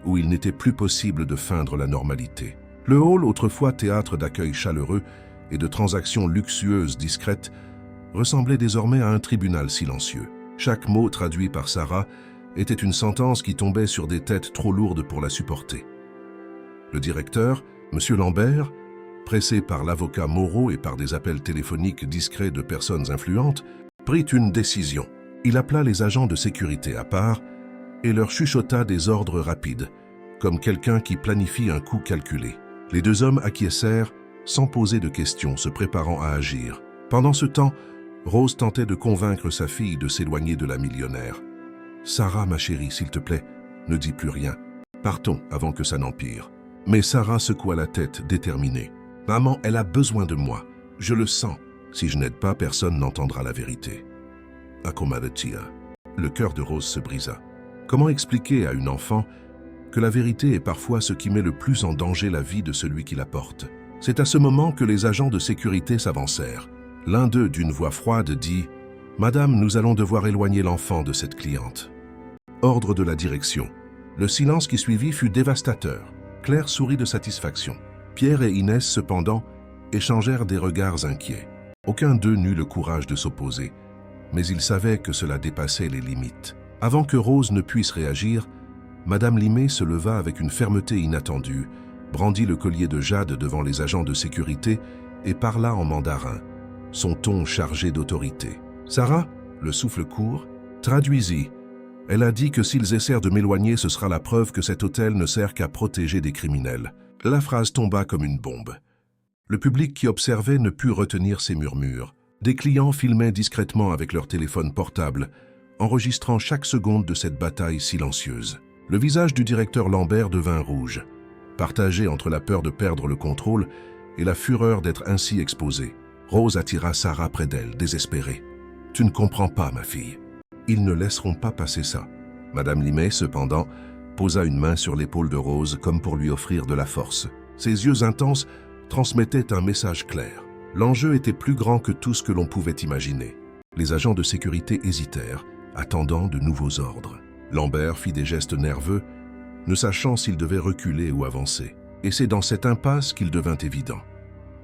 où il n'était plus possible de feindre la normalité. Le hall, autrefois théâtre d'accueil chaleureux et de transactions luxueuses discrètes, ressemblait désormais à un tribunal silencieux. Chaque mot traduit par Sarah était une sentence qui tombait sur des têtes trop lourdes pour la supporter. Le directeur, M. Lambert, pressé par l'avocat Moreau et par des appels téléphoniques discrets de personnes influentes, prit une décision. Il appela les agents de sécurité à part et leur chuchota des ordres rapides, comme quelqu'un qui planifie un coup calculé. Les deux hommes acquiescèrent sans poser de questions, se préparant à agir. Pendant ce temps, Rose tentait de convaincre sa fille de s'éloigner de la millionnaire. « Sarah, ma chérie, s'il te plaît, ne dis plus rien. Partons avant que ça n'empire. » Mais Sarah secoua la tête, déterminée. « Maman, elle a besoin de moi. Je le sens. Si je n'aide pas, personne n'entendra la vérité. » Akomadetia. Le cœur de Rose se brisa. Comment expliquer à une enfant que la vérité est parfois ce qui met le plus en danger la vie de celui qui la porte? C'est à ce moment que les agents de sécurité s'avancèrent. L'un d'eux, d'une voix froide, dit « Madame, nous allons devoir éloigner l'enfant de cette cliente. » Ordre de la direction. Le silence qui suivit fut dévastateur. Claire sourit de satisfaction. Pierre et Inès, cependant, échangèrent des regards inquiets. Aucun d'eux n'eut le courage de s'opposer, mais ils savaient que cela dépassait les limites. Avant que Rose ne puisse réagir, Madame Limay se leva avec une fermeté inattendue, brandit le collier de jade devant les agents de sécurité et parla en mandarin, son ton chargé d'autorité. « Sarah, le souffle court, traduisis. Elle a dit que s'ils essayent de m'éloigner, ce sera la preuve que cet hôtel ne sert qu'à protéger des criminels. » La phrase tomba comme une bombe. Le public qui observait ne put retenir ses murmures. Des clients filmaient discrètement avec leur téléphone portable, enregistrant chaque seconde de cette bataille silencieuse. Le visage du directeur Lambert devint rouge, partagé entre la peur de perdre le contrôle et la fureur d'être ainsi exposée. Rose attira Sarah près d'elle, désespérée. « Tu ne comprends pas, ma fille. Ils ne laisseront pas passer ça. » Madame Limay, cependant, posa une main sur l'épaule de Rose comme pour lui offrir de la force. Ses yeux intenses transmettaient un message clair. L'enjeu était plus grand que tout ce que l'on pouvait imaginer. Les agents de sécurité hésitèrent, attendant de nouveaux ordres. Lambert fit des gestes nerveux, ne sachant s'il devait reculer ou avancer. Et c'est dans cette impasse qu'il devint évident.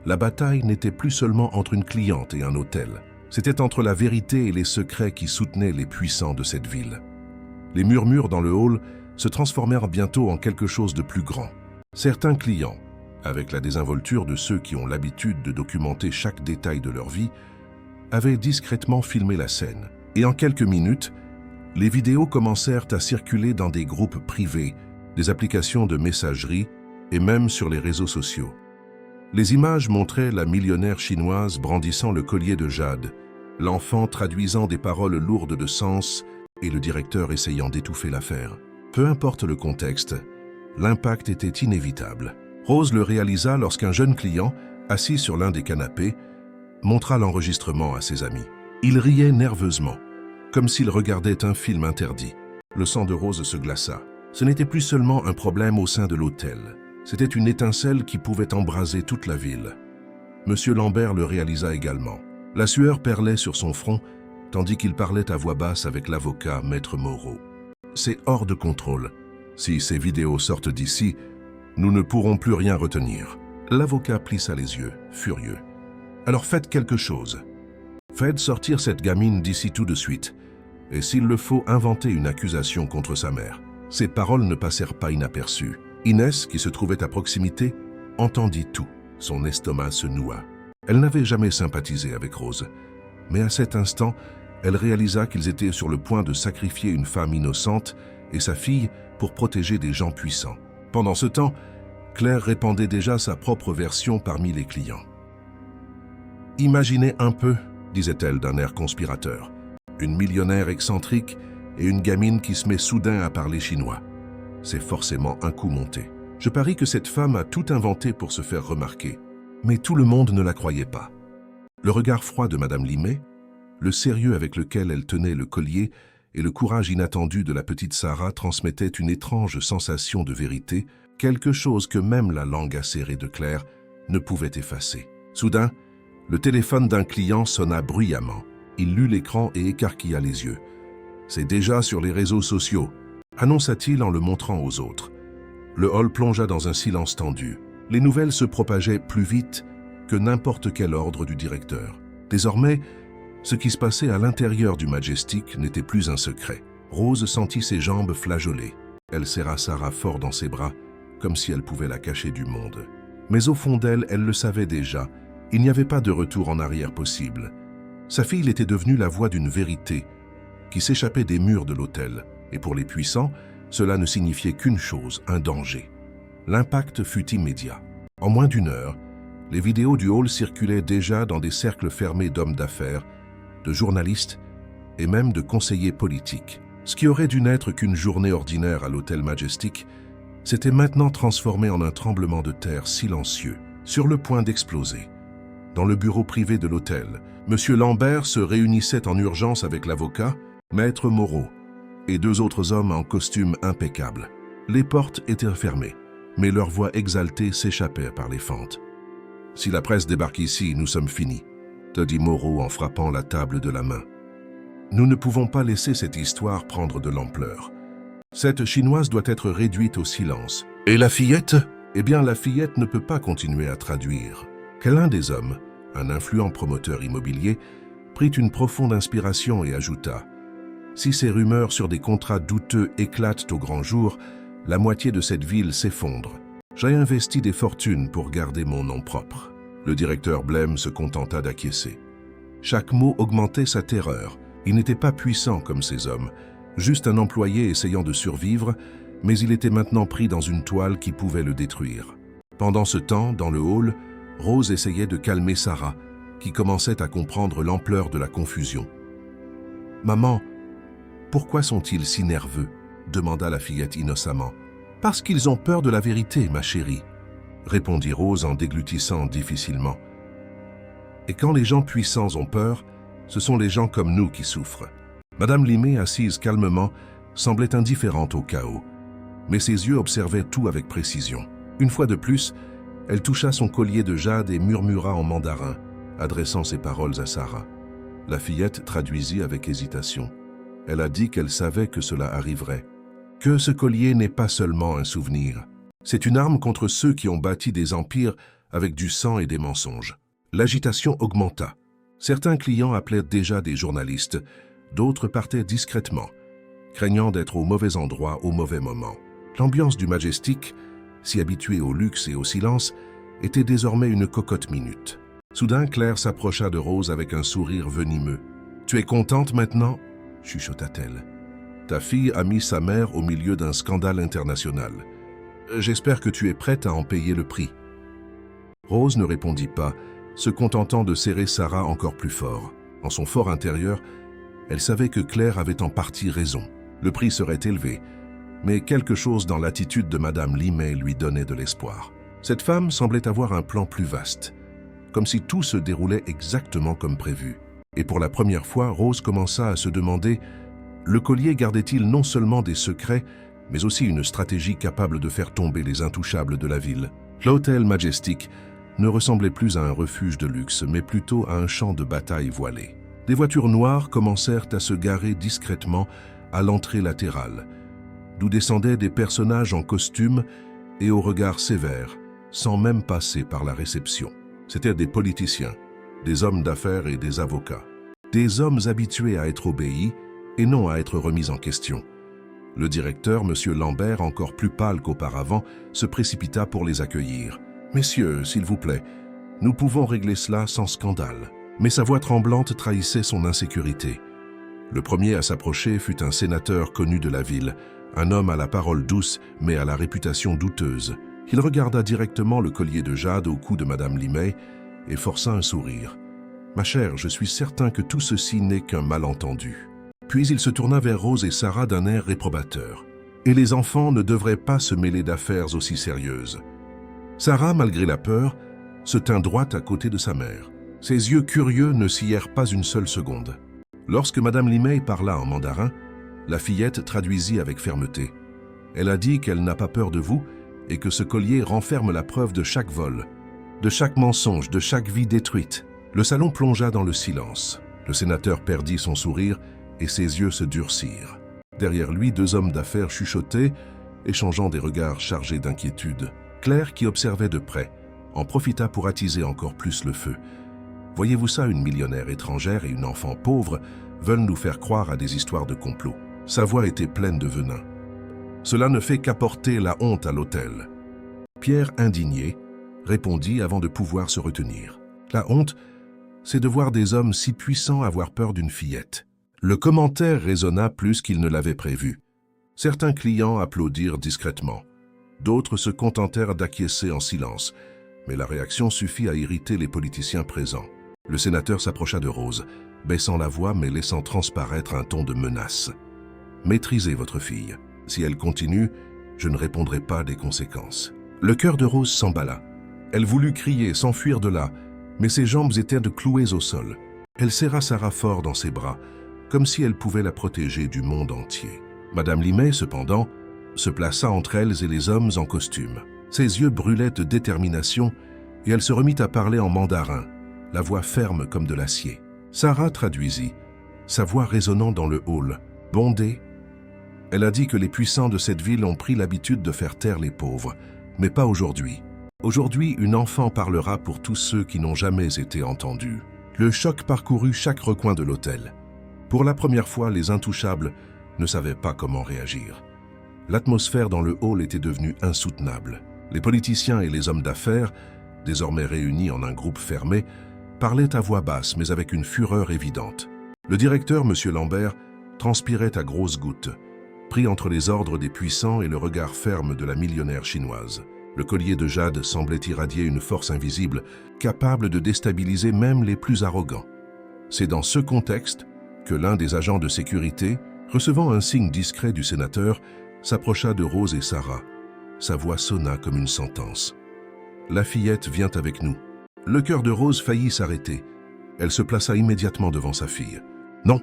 La bataille n'était plus seulement entre une cliente et un hôtel. C'était entre la vérité et les secrets qui soutenaient les puissants de cette ville. Les murmures dans le hall se transformèrent bientôt en quelque chose de plus grand. Certains clients, avec la désinvolture de ceux qui ont l'habitude de documenter chaque détail de leur vie, avaient discrètement filmé la scène. Et en quelques minutes, les vidéos commencèrent à circuler dans des groupes privés, des applications de messagerie et même sur les réseaux sociaux. Les images montraient la millionnaire chinoise brandissant le collier de jade, l'enfant traduisant des paroles lourdes de sens et le directeur essayant d'étouffer l'affaire. Peu importe le contexte, l'impact était inévitable. Rose le réalisa lorsqu'un jeune client, assis sur l'un des canapés, montra l'enregistrement à ses amis. Il riait nerveusement, comme s'il regardait un film interdit. Le sang de Rose se glaça. Ce n'était plus seulement un problème au sein de l'hôtel. C'était une étincelle qui pouvait embraser toute la ville. Monsieur Lambert le réalisa également. La sueur perlait sur son front, tandis qu'il parlait à voix basse avec l'avocat, Maître Moreau. « C'est hors de contrôle. Si ces vidéos sortent d'ici, nous ne pourrons plus rien retenir. » L'avocat plissa les yeux, furieux. « Alors faites quelque chose. Faites sortir cette gamine d'ici tout de suite. Et s'il le faut, inventer une accusation contre sa mère. » Ces paroles ne passèrent pas inaperçues. Inès, qui se trouvait à proximité, entendit tout. Son estomac se noua. Elle n'avait jamais sympathisé avec Rose. Mais à cet instant, elle réalisa qu'ils étaient sur le point de sacrifier une femme innocente et sa fille pour protéger des gens puissants. Pendant ce temps, Claire répandait déjà sa propre version parmi les clients. « Imaginez un peu, disait-elle d'un air conspirateur, une millionnaire excentrique et une gamine qui se met soudain à parler chinois. C'est forcément un coup monté. Je parie que cette femme a tout inventé pour se faire remarquer. Mais tout le monde ne la croyait pas. Le regard froid de Madame Limet, le sérieux avec lequel elle tenait le collier et le courage inattendu de la petite Sarah transmettaient une étrange sensation de vérité, quelque chose que même la langue acérée de Claire ne pouvait effacer. Soudain, le téléphone d'un client sonna bruyamment. Il lut l'écran et écarquilla les yeux. « C'est déjà sur les réseaux sociaux », annonça-t-il en le montrant aux autres. Le hall plongea dans un silence tendu. Les nouvelles se propageaient plus vite que n'importe quel ordre du directeur. Désormais, ce qui se passait à l'intérieur du Majestic n'était plus un secret. Rose sentit ses jambes flageoler. Elle serra Sarah fort dans ses bras, comme si elle pouvait la cacher du monde. Mais au fond d'elle, elle le savait déjà, il n'y avait pas de retour en arrière possible. Sa fille était devenue la voix d'une vérité qui s'échappait des murs de l'hôtel, et pour les puissants, cela ne signifiait qu'une chose, un danger. L'impact fut immédiat. En moins d'une heure, les vidéos du hall circulaient déjà dans des cercles fermés d'hommes d'affaires, de journalistes et même de conseillers politiques. Ce qui aurait dû n'être qu'une journée ordinaire à l'hôtel Majestic s'était maintenant transformé en un tremblement de terre silencieux, sur le point d'exploser. Dans le bureau privé de l'hôtel, M. Lambert se réunissait en urgence avec l'avocat, Maître Moreau, et deux autres hommes en costume impeccable. Les portes étaient fermées, mais leurs voix exaltées s'échappaient par les fentes. « Si la presse débarque ici, nous sommes finis », te dit Moreau en frappant la table de la main. « Nous ne pouvons pas laisser cette histoire prendre de l'ampleur. Cette Chinoise doit être réduite au silence. Et la fillette ? Eh bien, la fillette ne peut pas continuer à traduire. » L'un des hommes, un influent promoteur immobilier, prit une profonde inspiration et ajouta « Si ces rumeurs sur des contrats douteux éclatent au grand jour, la moitié de cette ville s'effondre. J'ai investi des fortunes pour garder mon nom propre. » Le directeur blême se contenta d'acquiescer. Chaque mot augmentait sa terreur. Il n'était pas puissant comme ces hommes, juste un employé essayant de survivre, mais il était maintenant pris dans une toile qui pouvait le détruire. Pendant ce temps, dans le hall, Rose essayait de calmer Sarah, qui commençait à comprendre l'ampleur de la confusion. « Maman, pourquoi sont-ils si nerveux ?» demanda la fillette innocemment. « Parce qu'ils ont peur de la vérité, ma chérie, » répondit Rose en déglutissant difficilement. « Et quand les gens puissants ont peur, ce sont les gens comme nous qui souffrent. » Madame Limet, assise calmement, semblait indifférente au chaos, mais ses yeux observaient tout avec précision. Une fois de plus, elle toucha son collier de jade et murmura en mandarin, adressant ses paroles à Sarah. La fillette traduisit avec hésitation. Elle a dit qu'elle savait que cela arriverait. Que ce collier n'est pas seulement un souvenir. C'est une arme contre ceux qui ont bâti des empires avec du sang et des mensonges. L'agitation augmenta. Certains clients appelaient déjà des journalistes, d'autres partaient discrètement, craignant d'être au mauvais endroit au mauvais moment. L'ambiance du Majestic, si habituée au luxe et au silence, était désormais une cocotte minute. Soudain, Claire s'approcha de Rose avec un sourire venimeux. « Tu es contente maintenant ?» chuchota-t-elle. « Ta fille a mis sa mère au milieu d'un scandale international. J'espère que tu es prête à en payer le prix. » Rose ne répondit pas, se contentant de serrer Sarah encore plus fort. En son fort intérieur, elle savait que Claire avait en partie raison. Le prix serait élevé, mais quelque chose dans l'attitude de Madame Limay lui donnait de l'espoir. Cette femme semblait avoir un plan plus vaste, comme si tout se déroulait exactement comme prévu. Et pour la première fois, Rose commença à se demander, le collier gardait-il non seulement des secrets, mais aussi une stratégie capable de faire tomber les intouchables de la ville. L'hôtel Majestic ne ressemblait plus à un refuge de luxe, mais plutôt à un champ de bataille voilé. Des voitures noires commencèrent à se garer discrètement à l'entrée latérale, d'où descendaient des personnages en costume et au regard sévère, sans même passer par la réception. C'étaient des politiciens, des hommes d'affaires et des avocats. Des hommes habitués à être obéis et non à être remis en question. Le directeur, M. Lambert, encore plus pâle qu'auparavant, se précipita pour les accueillir. « Messieurs, s'il vous plaît, nous pouvons régler cela sans scandale. » Mais sa voix tremblante trahissait son insécurité. Le premier à s'approcher fut un sénateur connu de la ville, un homme à la parole douce mais à la réputation douteuse. Il regarda directement le collier de jade au cou de Madame Limay et força un sourire. « Ma chère, je suis certain que tout ceci n'est qu'un malentendu. » Puis il se tourna vers Rose et Sarah d'un air réprobateur. « Et les enfants ne devraient pas se mêler d'affaires aussi sérieuses. » Sarah, malgré la peur, se tint droite à côté de sa mère. Ses yeux curieux ne scièrent pas une seule seconde. Lorsque Madame Limay parla en mandarin, la fillette traduisit avec fermeté. Elle a dit qu'elle n'a pas peur de vous et que ce collier renferme la preuve de chaque vol, de chaque mensonge, de chaque vie détruite. Le salon plongea dans le silence. Le sénateur perdit son sourire et ses yeux se durcirent. Derrière lui, deux hommes d'affaires chuchotaient, échangeant des regards chargés d'inquiétude. Claire, qui observait de près, en profita pour attiser encore plus le feu. « Voyez-vous ça, une millionnaire étrangère et une enfant pauvre veulent nous faire croire à des histoires de complot. » Sa voix était pleine de venin. « Cela ne fait qu'apporter la honte à l'hôtel. » Pierre, indigné, répondit avant de pouvoir se retenir. « La honte, c'est de voir des hommes si puissants avoir peur d'une fillette. » Le commentaire résonna plus qu'il ne l'avait prévu. Certains clients applaudirent discrètement. D'autres se contentèrent d'acquiescer en silence, mais la réaction suffit à irriter les politiciens présents. Le sénateur s'approcha de Rose, baissant la voix mais laissant transparaître un ton de menace. « Maîtrisez votre fille. Si elle continue, je ne répondrai pas des conséquences. » Le cœur de Rose s'emballa. Elle voulut crier, s'enfuir de là, mais ses jambes étaient clouées au sol. Elle serra Sarah fort dans ses bras, comme si elle pouvait la protéger du monde entier. Madame Limay, cependant, se plaça entre elles et les hommes en costume. Ses yeux brûlaient de détermination et elle se remit à parler en mandarin, la voix ferme comme de l'acier. Sarah traduisit, sa voix résonnant dans le hall. « Bondé ?» Elle a dit que les puissants de cette ville ont pris l'habitude de faire taire les pauvres, mais pas aujourd'hui. Aujourd'hui, une enfant parlera pour tous ceux qui n'ont jamais été entendus. Le choc parcourut chaque recoin de l'hôtel. Pour la première fois, les intouchables ne savaient pas comment réagir. L'atmosphère dans le hall était devenue insoutenable. Les politiciens et les hommes d'affaires, désormais réunis en un groupe fermé, parlaient à voix basse mais avec une fureur évidente. Le directeur, M. Lambert, transpirait à grosses gouttes, pris entre les ordres des puissants et le regard ferme de la millionnaire chinoise. Le collier de jade semblait irradier une force invisible, capable de déstabiliser même les plus arrogants. C'est dans ce contexte que l'un des agents de sécurité, recevant un signe discret du sénateur, s'approcha de Rose et Sarah. Sa voix sonna comme une sentence. « La fillette vient avec nous. » Le cœur de Rose faillit s'arrêter. Elle se plaça immédiatement devant sa fille. « Non,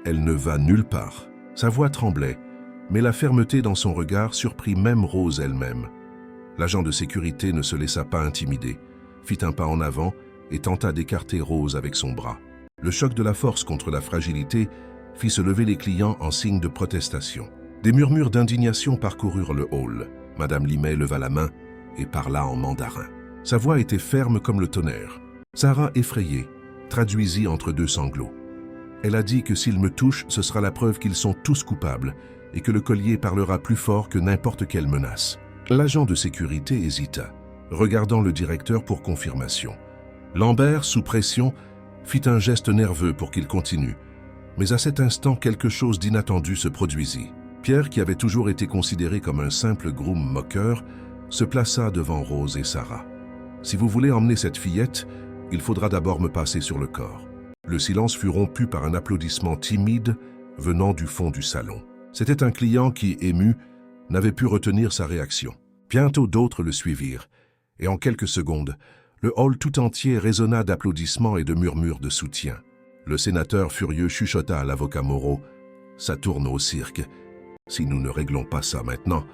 elle ne va nulle part. » Sa voix tremblait, mais la fermeté dans son regard surprit même Rose elle-même. L'agent de sécurité ne se laissa pas intimider, fit un pas en avant et tenta d'écarter Rose avec son bras. Le choc de la force contre la fragilité fit se lever les clients en signe de protestation. Des murmures d'indignation parcoururent le hall. Madame Limay leva la main et parla en mandarin. Sa voix était ferme comme le tonnerre. Sarah, effrayée, traduisit entre deux sanglots. Elle a dit que s'ils me touchent, ce sera la preuve qu'ils sont tous coupables et que le collier parlera plus fort que n'importe quelle menace. L'agent de sécurité hésita, regardant le directeur pour confirmation. Lambert, sous pression, fit un geste nerveux pour qu'il continue. Mais à cet instant, quelque chose d'inattendu se produisit. Pierre, qui avait toujours été considéré comme un simple groom moqueur, se plaça devant Rose et Sarah. Si vous voulez emmener cette fillette, il faudra d'abord me passer sur le corps. » Le silence fut rompu par un applaudissement timide venant du fond du salon. C'était un client qui, ému, n'avait pu retenir sa réaction. Bientôt d'autres le suivirent, et en quelques secondes, le hall tout entier résonna d'applaudissements et de murmures de soutien. Le sénateur furieux chuchota à l'avocat Moreau: « Ça tourne au cirque. Si nous ne réglons pas ça maintenant,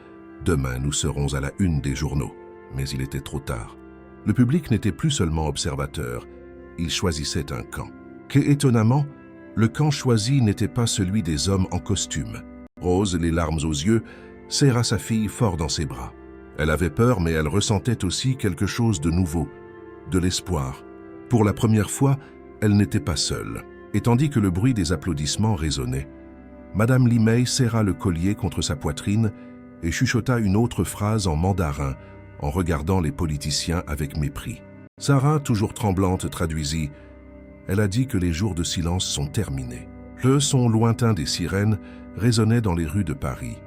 demain nous serons à la une des journaux. » Mais il était trop tard. Le public n'était plus seulement observateur, il choisissait un camp. Étonnamment, le camp choisi n'était pas celui des hommes en costume. Rose, les larmes aux yeux, serra sa fille fort dans ses bras. Elle avait peur, mais elle ressentait aussi quelque chose de nouveau, de l'espoir. Pour la première fois, elle n'était pas seule. Et tandis que le bruit des applaudissements résonnait, Madame Limay serra le collier contre sa poitrine et chuchota une autre phrase en mandarin, en regardant les politiciens avec mépris. Sarah, toujours tremblante, traduisit: « Elle a dit que les jours de silence sont terminés. » Le son lointain des sirènes résonnait dans les rues de Paris,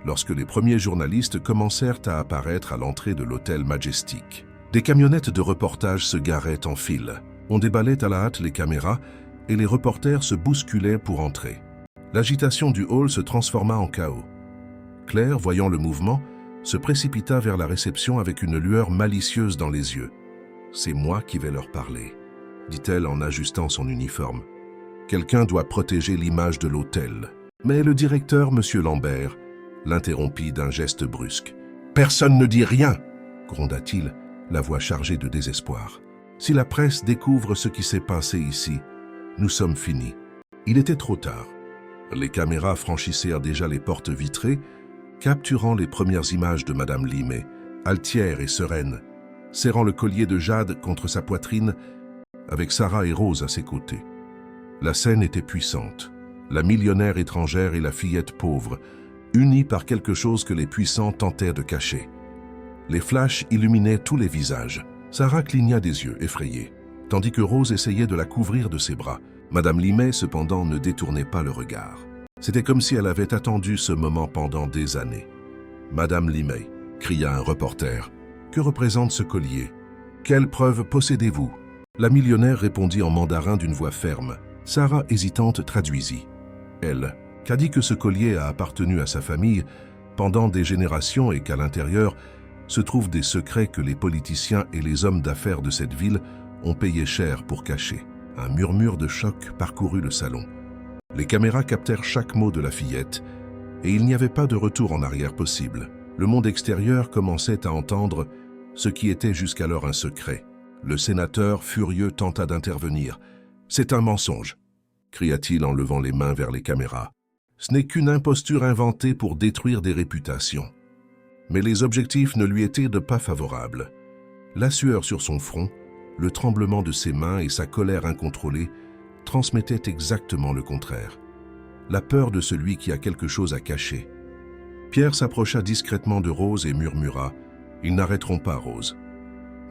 lorsque les premiers journalistes commencèrent à apparaître à l'entrée de l'hôtel Majestic. Des camionnettes de reportage se garaient en file. On déballait à la hâte les caméras et les reporters se bousculaient pour entrer. L'agitation du hall se transforma en chaos. Claire, voyant le mouvement, se précipita vers la réception avec une lueur malicieuse dans les yeux. « C'est moi qui vais leur parler, » dit-elle en ajustant son uniforme. « Quelqu'un doit protéger l'image de l'hôtel. » Mais le directeur, M. Lambert, l'interrompit d'un geste brusque. « Personne ne dit rien !» gronda-t-il, la voix chargée de désespoir. « Si la presse découvre ce qui s'est passé ici, nous sommes finis. » Il était trop tard. Les caméras franchissèrent déjà les portes vitrées, capturant les premières images de Madame Limay, altière et sereine, serrant le collier de jade contre sa poitrine, avec Sarah et Rose à ses côtés. La scène était puissante. La millionnaire étrangère et la fillette pauvre, unies par quelque chose que les puissants tentaient de cacher. Les flashs illuminaient tous les visages. Sarah cligna des yeux, effrayée, tandis que Rose essayait de la couvrir de ses bras. Madame Limay, cependant, ne détournait pas le regard. C'était comme si elle avait attendu ce moment pendant des années. « Madame Limay », cria un reporter, « que représente ce collier? Quelles preuves possédez-vous » La millionnaire répondit en mandarin d'une voix ferme. Sarah, hésitante, traduisit. Elle, qu'a dit que ce collier a appartenu à sa famille pendant des générations et qu'à l'intérieur se trouvent des secrets que les politiciens et les hommes d'affaires de cette ville ont payé cher pour cacher. Un murmure de choc parcourut le salon. Les caméras captèrent chaque mot de la fillette et il n'y avait pas de retour en arrière possible. Le monde extérieur commençait à entendre ce qui était jusqu'alors un secret. Le sénateur, furieux, tenta d'intervenir. « C'est un mensonge !» cria-t-il en levant les mains vers les caméras. « Ce n'est qu'une imposture inventée pour détruire des réputations. » Mais les objectifs ne lui étaient de pas favorables. La sueur sur son front, le tremblement de ses mains et sa colère incontrôlée transmettaient exactement le contraire. La peur de celui qui a quelque chose à cacher. Pierre s'approcha discrètement de Rose et murmura « Ils n'arrêteront pas, Rose.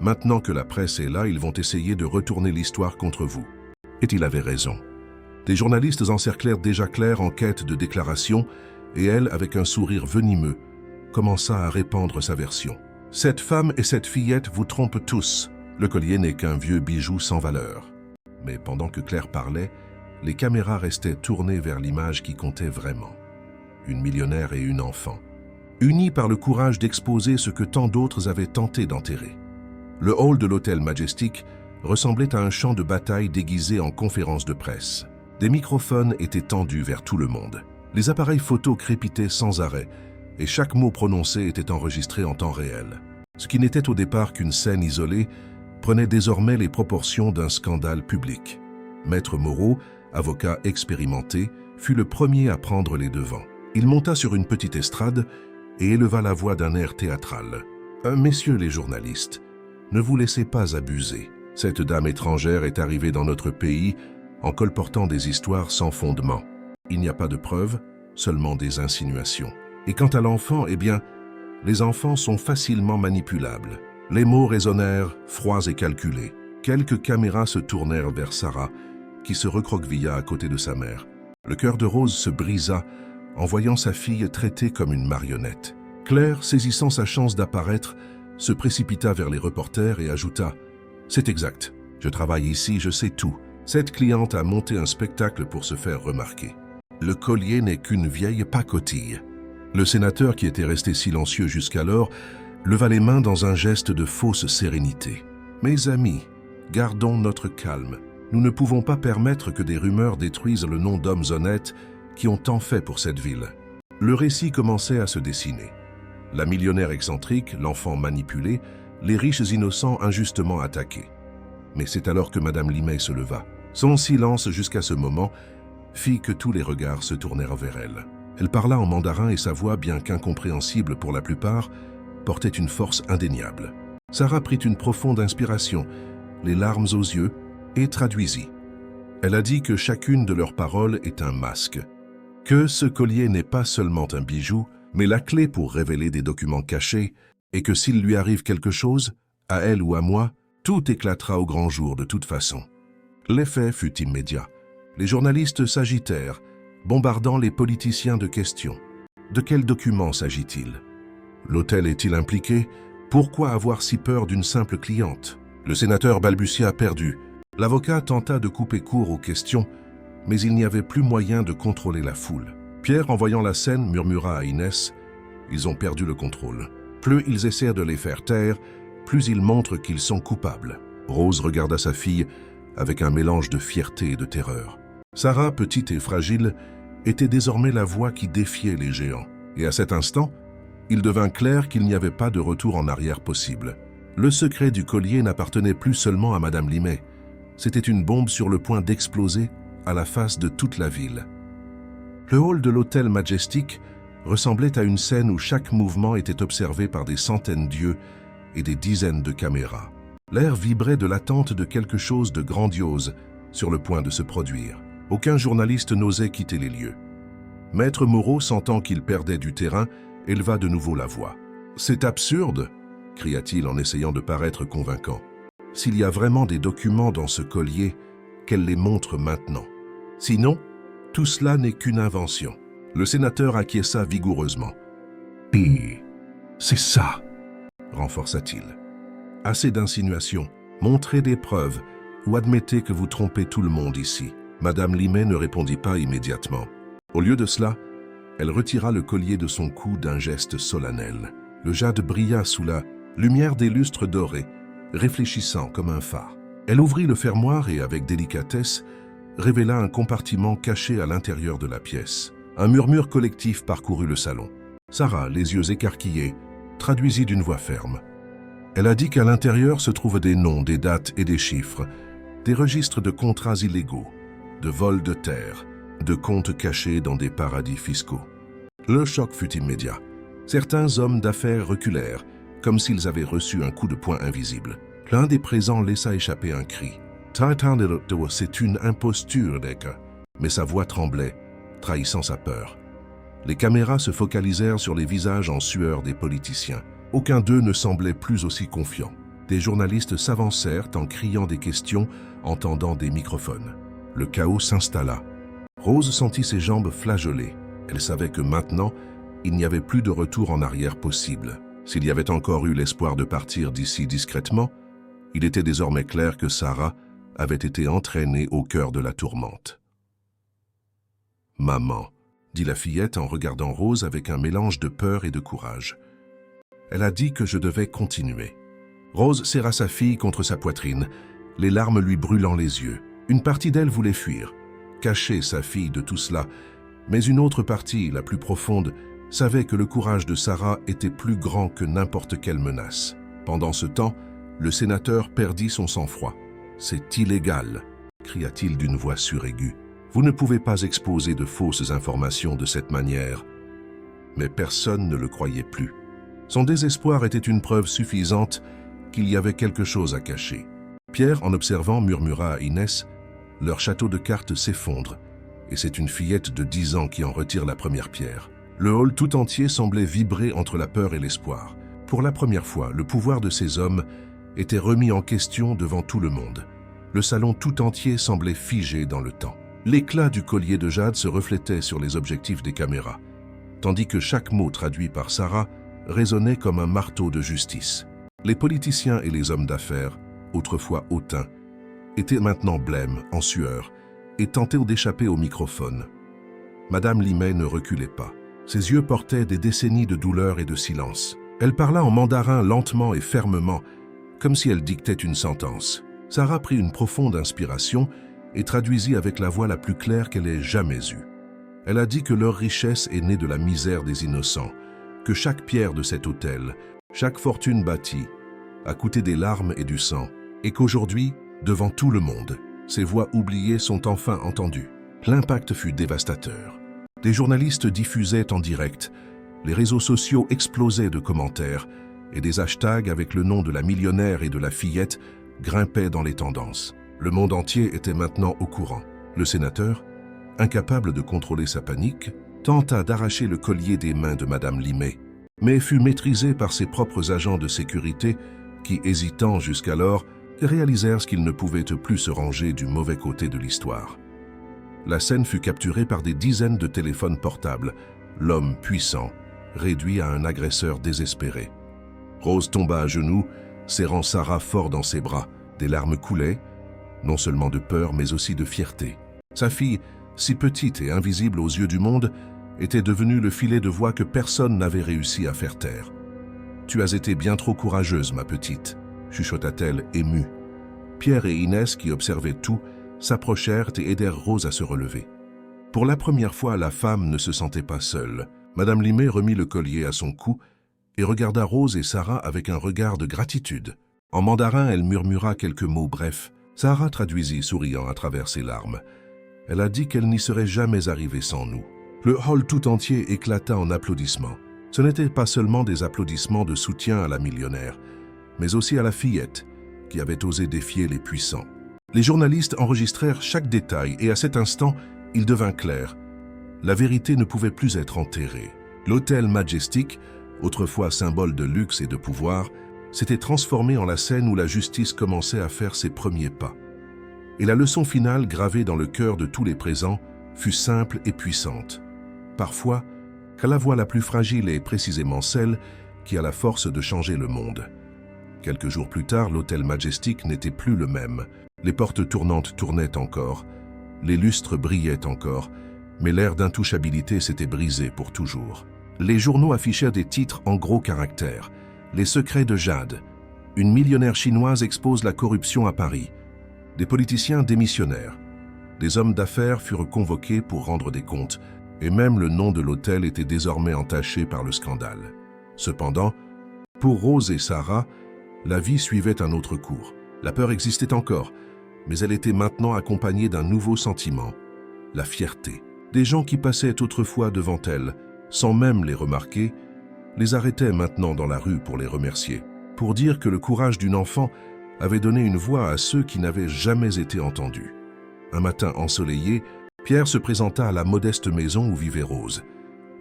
Maintenant que la presse est là, ils vont essayer de retourner l'histoire contre vous. » Et il avait raison. Des journalistes encerclèrent déjà Claire en quête de déclarations et elle, avec un sourire venimeux, commença à répandre sa version. « Cette femme et cette fillette vous trompent tous. Le collier n'est qu'un vieux bijou sans valeur. » Mais pendant que Claire parlait, les caméras restaient tournées vers l'image qui comptait vraiment. Une millionnaire et une enfant, unies par le courage d'exposer ce que tant d'autres avaient tenté d'enterrer. Le hall de l'hôtel Majestic ressemblait à un champ de bataille déguisé en conférence de presse. Des microphones étaient tendus vers tout le monde. Les appareils photos crépitaient sans arrêt et chaque mot prononcé était enregistré en temps réel. Ce qui n'était au départ qu'une scène isolée prenait désormais les proportions d'un scandale public. Maître Moreau, avocat expérimenté, fut le premier à prendre les devants. Il monta sur une petite estrade et éleva la voix d'un air théâtral. « Messieurs les journalistes, ne vous laissez pas abuser. Cette dame étrangère est arrivée dans notre pays en colportant des histoires sans fondement. Il n'y a pas de preuves, seulement des insinuations. Et quant à l'enfant, eh bien, les enfants sont facilement manipulables. » Les mots résonnèrent, froids et calculés. Quelques caméras se tournèrent vers Sarah, qui se recroquevilla à côté de sa mère. Le cœur de Rose se brisa en voyant sa fille traitée comme une marionnette. Claire, saisissant sa chance d'apparaître, se précipita vers les reporters et ajouta « C'est exact, je travaille ici, je sais tout. » Cette cliente a monté un spectacle pour se faire remarquer. Le collier n'est qu'une vieille pacotille. Le sénateur, qui était resté silencieux jusqu'alors, leva les mains dans un geste de fausse sérénité. « Mes amis, gardons notre calme. Nous ne pouvons pas permettre que des rumeurs détruisent le nom d'hommes honnêtes qui ont tant fait pour cette ville. » Le récit commençait à se dessiner. La millionnaire excentrique, l'enfant manipulé, les riches innocents injustement attaqués. Mais c'est alors que Madame Limay se leva. Son silence jusqu'à ce moment fit que tous les regards se tournèrent vers elle. Elle parla en mandarin et sa voix, bien qu'incompréhensible pour la plupart, portait une force indéniable. Sarah prit une profonde inspiration, les larmes aux yeux, et traduisit. Elle a dit que chacune de leurs paroles est un masque, que ce collier n'est pas seulement un bijou, mais la clé pour révéler des documents cachés, et que s'il lui arrive quelque chose, à elle ou à moi, tout éclatera au grand jour de toute façon. L'effet fut immédiat. Les journalistes s'agitèrent, bombardant les politiciens de questions. De quels documents s'agit-il? L'hôtel est-il impliqué? Pourquoi avoir si peur d'une simple cliente? Le sénateur balbutia perdu. L'avocat tenta de couper court aux questions, mais il n'y avait plus moyen de contrôler la foule. Pierre, en voyant la scène, murmura à Inès « Ils ont perdu le contrôle. Plus ils essaient de les faire taire, plus ils montrent qu'ils sont coupables. » Rose regarda sa fille avec un mélange de fierté et de terreur. Sarah, petite et fragile, était désormais la voix qui défiait les géants. Et à cet instant, il devint clair qu'il n'y avait pas de retour en arrière possible. Le secret du collier n'appartenait plus seulement à Madame Limay. C'était une bombe sur le point d'exploser à la face de toute la ville. Le hall de l'hôtel Majestic ressemblait à une scène où chaque mouvement était observé par des centaines d'yeux et des dizaines de caméras. L'air vibrait de l'attente de quelque chose de grandiose sur le point de se produire. Aucun journaliste n'osait quitter les lieux. Maître Moreau, sentant qu'il perdait du terrain, éleva de nouveau la voix. « C'est absurde !» cria-t-il en essayant de paraître convaincant. « S'il y a vraiment des documents dans ce collier, qu'elle les montre maintenant. Sinon, tout cela n'est qu'une invention. » Le sénateur acquiesça vigoureusement. « Et c'est ça !» renforça-t-il. « Assez d'insinuations. Montrez des preuves ou admettez que vous trompez tout le monde ici. » Madame Limay ne répondit pas immédiatement. Au lieu de cela, elle retira le collier de son cou d'un geste solennel. Le jade brilla sous la lumière des lustres dorés, réfléchissant comme un phare. Elle ouvrit le fermoir et, avec délicatesse, révéla un compartiment caché à l'intérieur de la pièce. Un murmure collectif parcourut le salon. Sarah, les yeux écarquillés, traduisit d'une voix ferme. Elle a dit qu'à l'intérieur se trouvent des noms, des dates et des chiffres, des registres de contrats illégaux, de vols de terre, de comptes cachés dans des paradis fiscaux. Le choc fut immédiat. Certains hommes d'affaires reculèrent, comme s'ils avaient reçu un coup de poing invisible. L'un des présents laissa échapper un cri. « C'est une imposture, Decker !» Mais sa voix tremblait, trahissant sa peur. Les caméras se focalisèrent sur les visages en sueur des politiciens. Aucun d'eux ne semblait plus aussi confiant. Des journalistes s'avancèrent en criant des questions, en tendant des microphones. Le chaos s'installa. Rose sentit ses jambes flageoler. Elle savait que maintenant, il n'y avait plus de retour en arrière possible. S'il y avait encore eu l'espoir de partir d'ici discrètement, il était désormais clair que Sarah avait été entraînée au cœur de la tourmente. « Maman », dit la fillette en regardant Rose avec un mélange de peur et de courage. Elle a dit que je devais continuer. Rose serra sa fille contre sa poitrine, les larmes lui brûlant les yeux. Une partie d'elle voulait fuir, cacher sa fille de tout cela, mais une autre partie, la plus profonde, savait que le courage de Sarah était plus grand que n'importe quelle menace. Pendant ce temps, le sénateur perdit son sang-froid. « C'est illégal !» cria-t-il d'une voix suraiguë. « Vous ne pouvez pas exposer de fausses informations de cette manière. » Mais personne ne le croyait plus. Son désespoir était une preuve suffisante qu'il y avait quelque chose à cacher. Pierre, en observant, murmura à Inès « Leur château de cartes s'effondre, et c'est une fillette de 10 ans qui en retire la première pierre. » Le hall tout entier semblait vibrer entre la peur et l'espoir. Pour la première fois, le pouvoir de ces hommes était remis en question devant tout le monde. Le salon tout entier semblait figé dans le temps. L'éclat du collier de jade se reflétait sur les objectifs des caméras, tandis que chaque mot traduit par Sarah résonnait comme un marteau de justice. Les politiciens et les hommes d'affaires, autrefois hautains, étaient maintenant blêmes, en sueur, et tentaient d'échapper au microphone. Madame Limay ne reculait pas. Ses yeux portaient des décennies de douleur et de silence. Elle parla en mandarin lentement et fermement, comme si elle dictait une sentence. Sarah prit une profonde inspiration et traduisit avec la voix la plus claire qu'elle ait jamais eue. Elle a dit que leur richesse est née de la misère des innocents, que chaque pierre de cet hôtel, chaque fortune bâtie, a coûté des larmes et du sang, et qu'aujourd'hui, devant tout le monde, ces voix oubliées sont enfin entendues. L'impact fut dévastateur. Des journalistes diffusaient en direct, les réseaux sociaux explosaient de commentaires, et des hashtags avec le nom de la millionnaire et de la fillette grimpaient dans les tendances. Le monde entier était maintenant au courant. Le sénateur, incapable de contrôler sa panique, tenta d'arracher le collier des mains de Madame Limay, mais fut maîtrisé par ses propres agents de sécurité qui, hésitant jusqu'alors, réalisèrent qu'ils ne pouvaient plus se ranger du mauvais côté de l'histoire. La scène fut capturée par des dizaines de téléphones portables, l'homme puissant, réduit à un agresseur désespéré. Rose tomba à genoux, serrant Sarah fort dans ses bras. Des larmes coulaient, non seulement de peur, mais aussi de fierté. Sa fille, si petite et invisible aux yeux du monde, était devenue le filet de voix que personne n'avait réussi à faire taire. « Tu as été bien trop courageuse, ma petite », chuchota-t-elle émue. Pierre et Inès, qui observaient tout, s'approchèrent et aidèrent Rose à se relever. Pour la première fois, la femme ne se sentait pas seule. Madame Limay remit le collier à son cou et regarda Rose et Sarah avec un regard de gratitude. En mandarin, elle murmura quelques mots brefs. Sarah traduisit, souriant à travers ses larmes. Elle a dit qu'elle n'y serait jamais arrivée sans nous. Le hall tout entier éclata en applaudissements. Ce n'étaient pas seulement des applaudissements de soutien à la millionnaire, mais aussi à la fillette, qui avait osé défier les puissants. Les journalistes enregistrèrent chaque détail et à cet instant, il devint clair. La vérité ne pouvait plus être enterrée. L'hôtel Majestic, autrefois symbole de luxe et de pouvoir, s'était transformé en la scène où la justice commençait à faire ses premiers pas. Et la leçon finale, gravée dans le cœur de tous les présents, fut simple et puissante. Parfois, la voix la plus fragile est précisément celle qui a la force de changer le monde. Quelques jours plus tard, l'hôtel Majestic n'était plus le même. Les portes tournantes tournaient encore, les lustres brillaient encore, mais l'air d'intouchabilité s'était brisé pour toujours. Les journaux affichèrent des titres en gros caractères. Les secrets de Jade. Une millionnaire chinoise expose la corruption à Paris. Des politiciens démissionnèrent. Des hommes d'affaires furent convoqués pour rendre des comptes, et même le nom de l'hôtel était désormais entaché par le scandale. Cependant, pour Rose et Sarah, la vie suivait un autre cours. La peur existait encore, mais elle était maintenant accompagnée d'un nouveau sentiment, la fierté. Des gens qui passaient autrefois devant elles, sans même les remarquer, les arrêtaient maintenant dans la rue pour les remercier, pour dire que le courage d'une enfant avait donné une voix à ceux qui n'avaient jamais été entendus. Un matin ensoleillé, Pierre se présenta à la modeste maison où vivait Rose.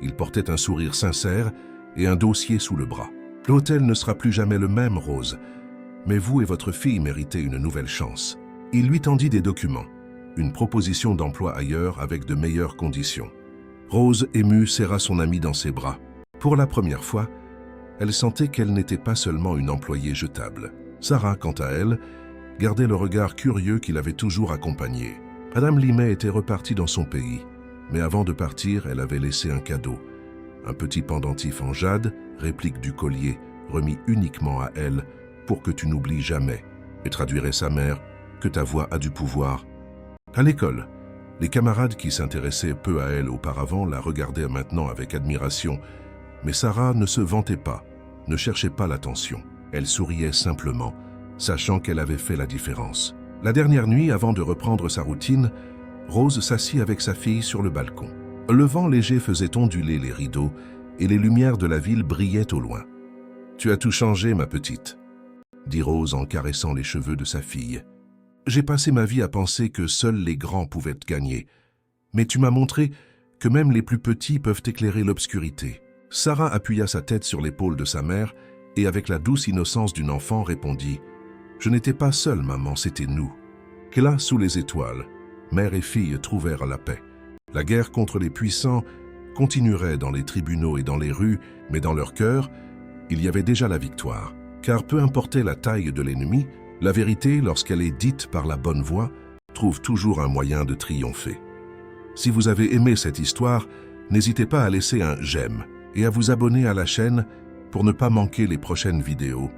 Il portait un sourire sincère et un dossier sous le bras. « L'hôtel ne sera plus jamais le même, Rose, mais vous et votre fille méritez une nouvelle chance. » Il lui tendit des documents, une proposition d'emploi ailleurs avec de meilleures conditions. Rose, émue, serra son amie dans ses bras. Pour la première fois, elle sentait qu'elle n'était pas seulement une employée jetable. Sarah, quant à elle, gardait le regard curieux qui l'avait toujours accompagnée. Madame Limay était repartie dans son pays, mais avant de partir, elle avait laissé un cadeau. Un petit pendentif en jade, réplique du collier, remis uniquement à elle, pour que tu n'oublies jamais, et traduirait sa mère, que ta voix a du pouvoir. À l'école, les camarades qui s'intéressaient peu à elle auparavant la regardaient maintenant avec admiration, mais Sarah ne se vantait pas, ne cherchait pas l'attention. Elle souriait simplement, sachant qu'elle avait fait la différence. La dernière nuit, avant de reprendre sa routine, Rose s'assit avec sa fille sur le balcon. Le vent léger faisait onduler les rideaux et les lumières de la ville brillaient au loin. « Tu as tout changé, ma petite », dit Rose en caressant les cheveux de sa fille. « J'ai passé ma vie à penser que seuls les grands pouvaient gagner, mais tu m'as montré que même les plus petits peuvent éclairer l'obscurité. » Sarah appuya sa tête sur l'épaule de sa mère et avec la douce innocence d'une enfant répondit « Je n'étais pas seule, maman, c'était nous. » Que là, sous les étoiles, mère et fille trouvèrent la paix. La guerre contre les puissants continuerait dans les tribunaux et dans les rues, mais dans leur cœur, il y avait déjà la victoire. car peu importe la taille de l'ennemi, la vérité, lorsqu'elle est dite par la bonne voix, trouve toujours un moyen de triompher. Si vous avez aimé cette histoire, n'hésitez pas à laisser un j'aime et à vous abonner à la chaîne pour ne pas manquer les prochaines vidéos.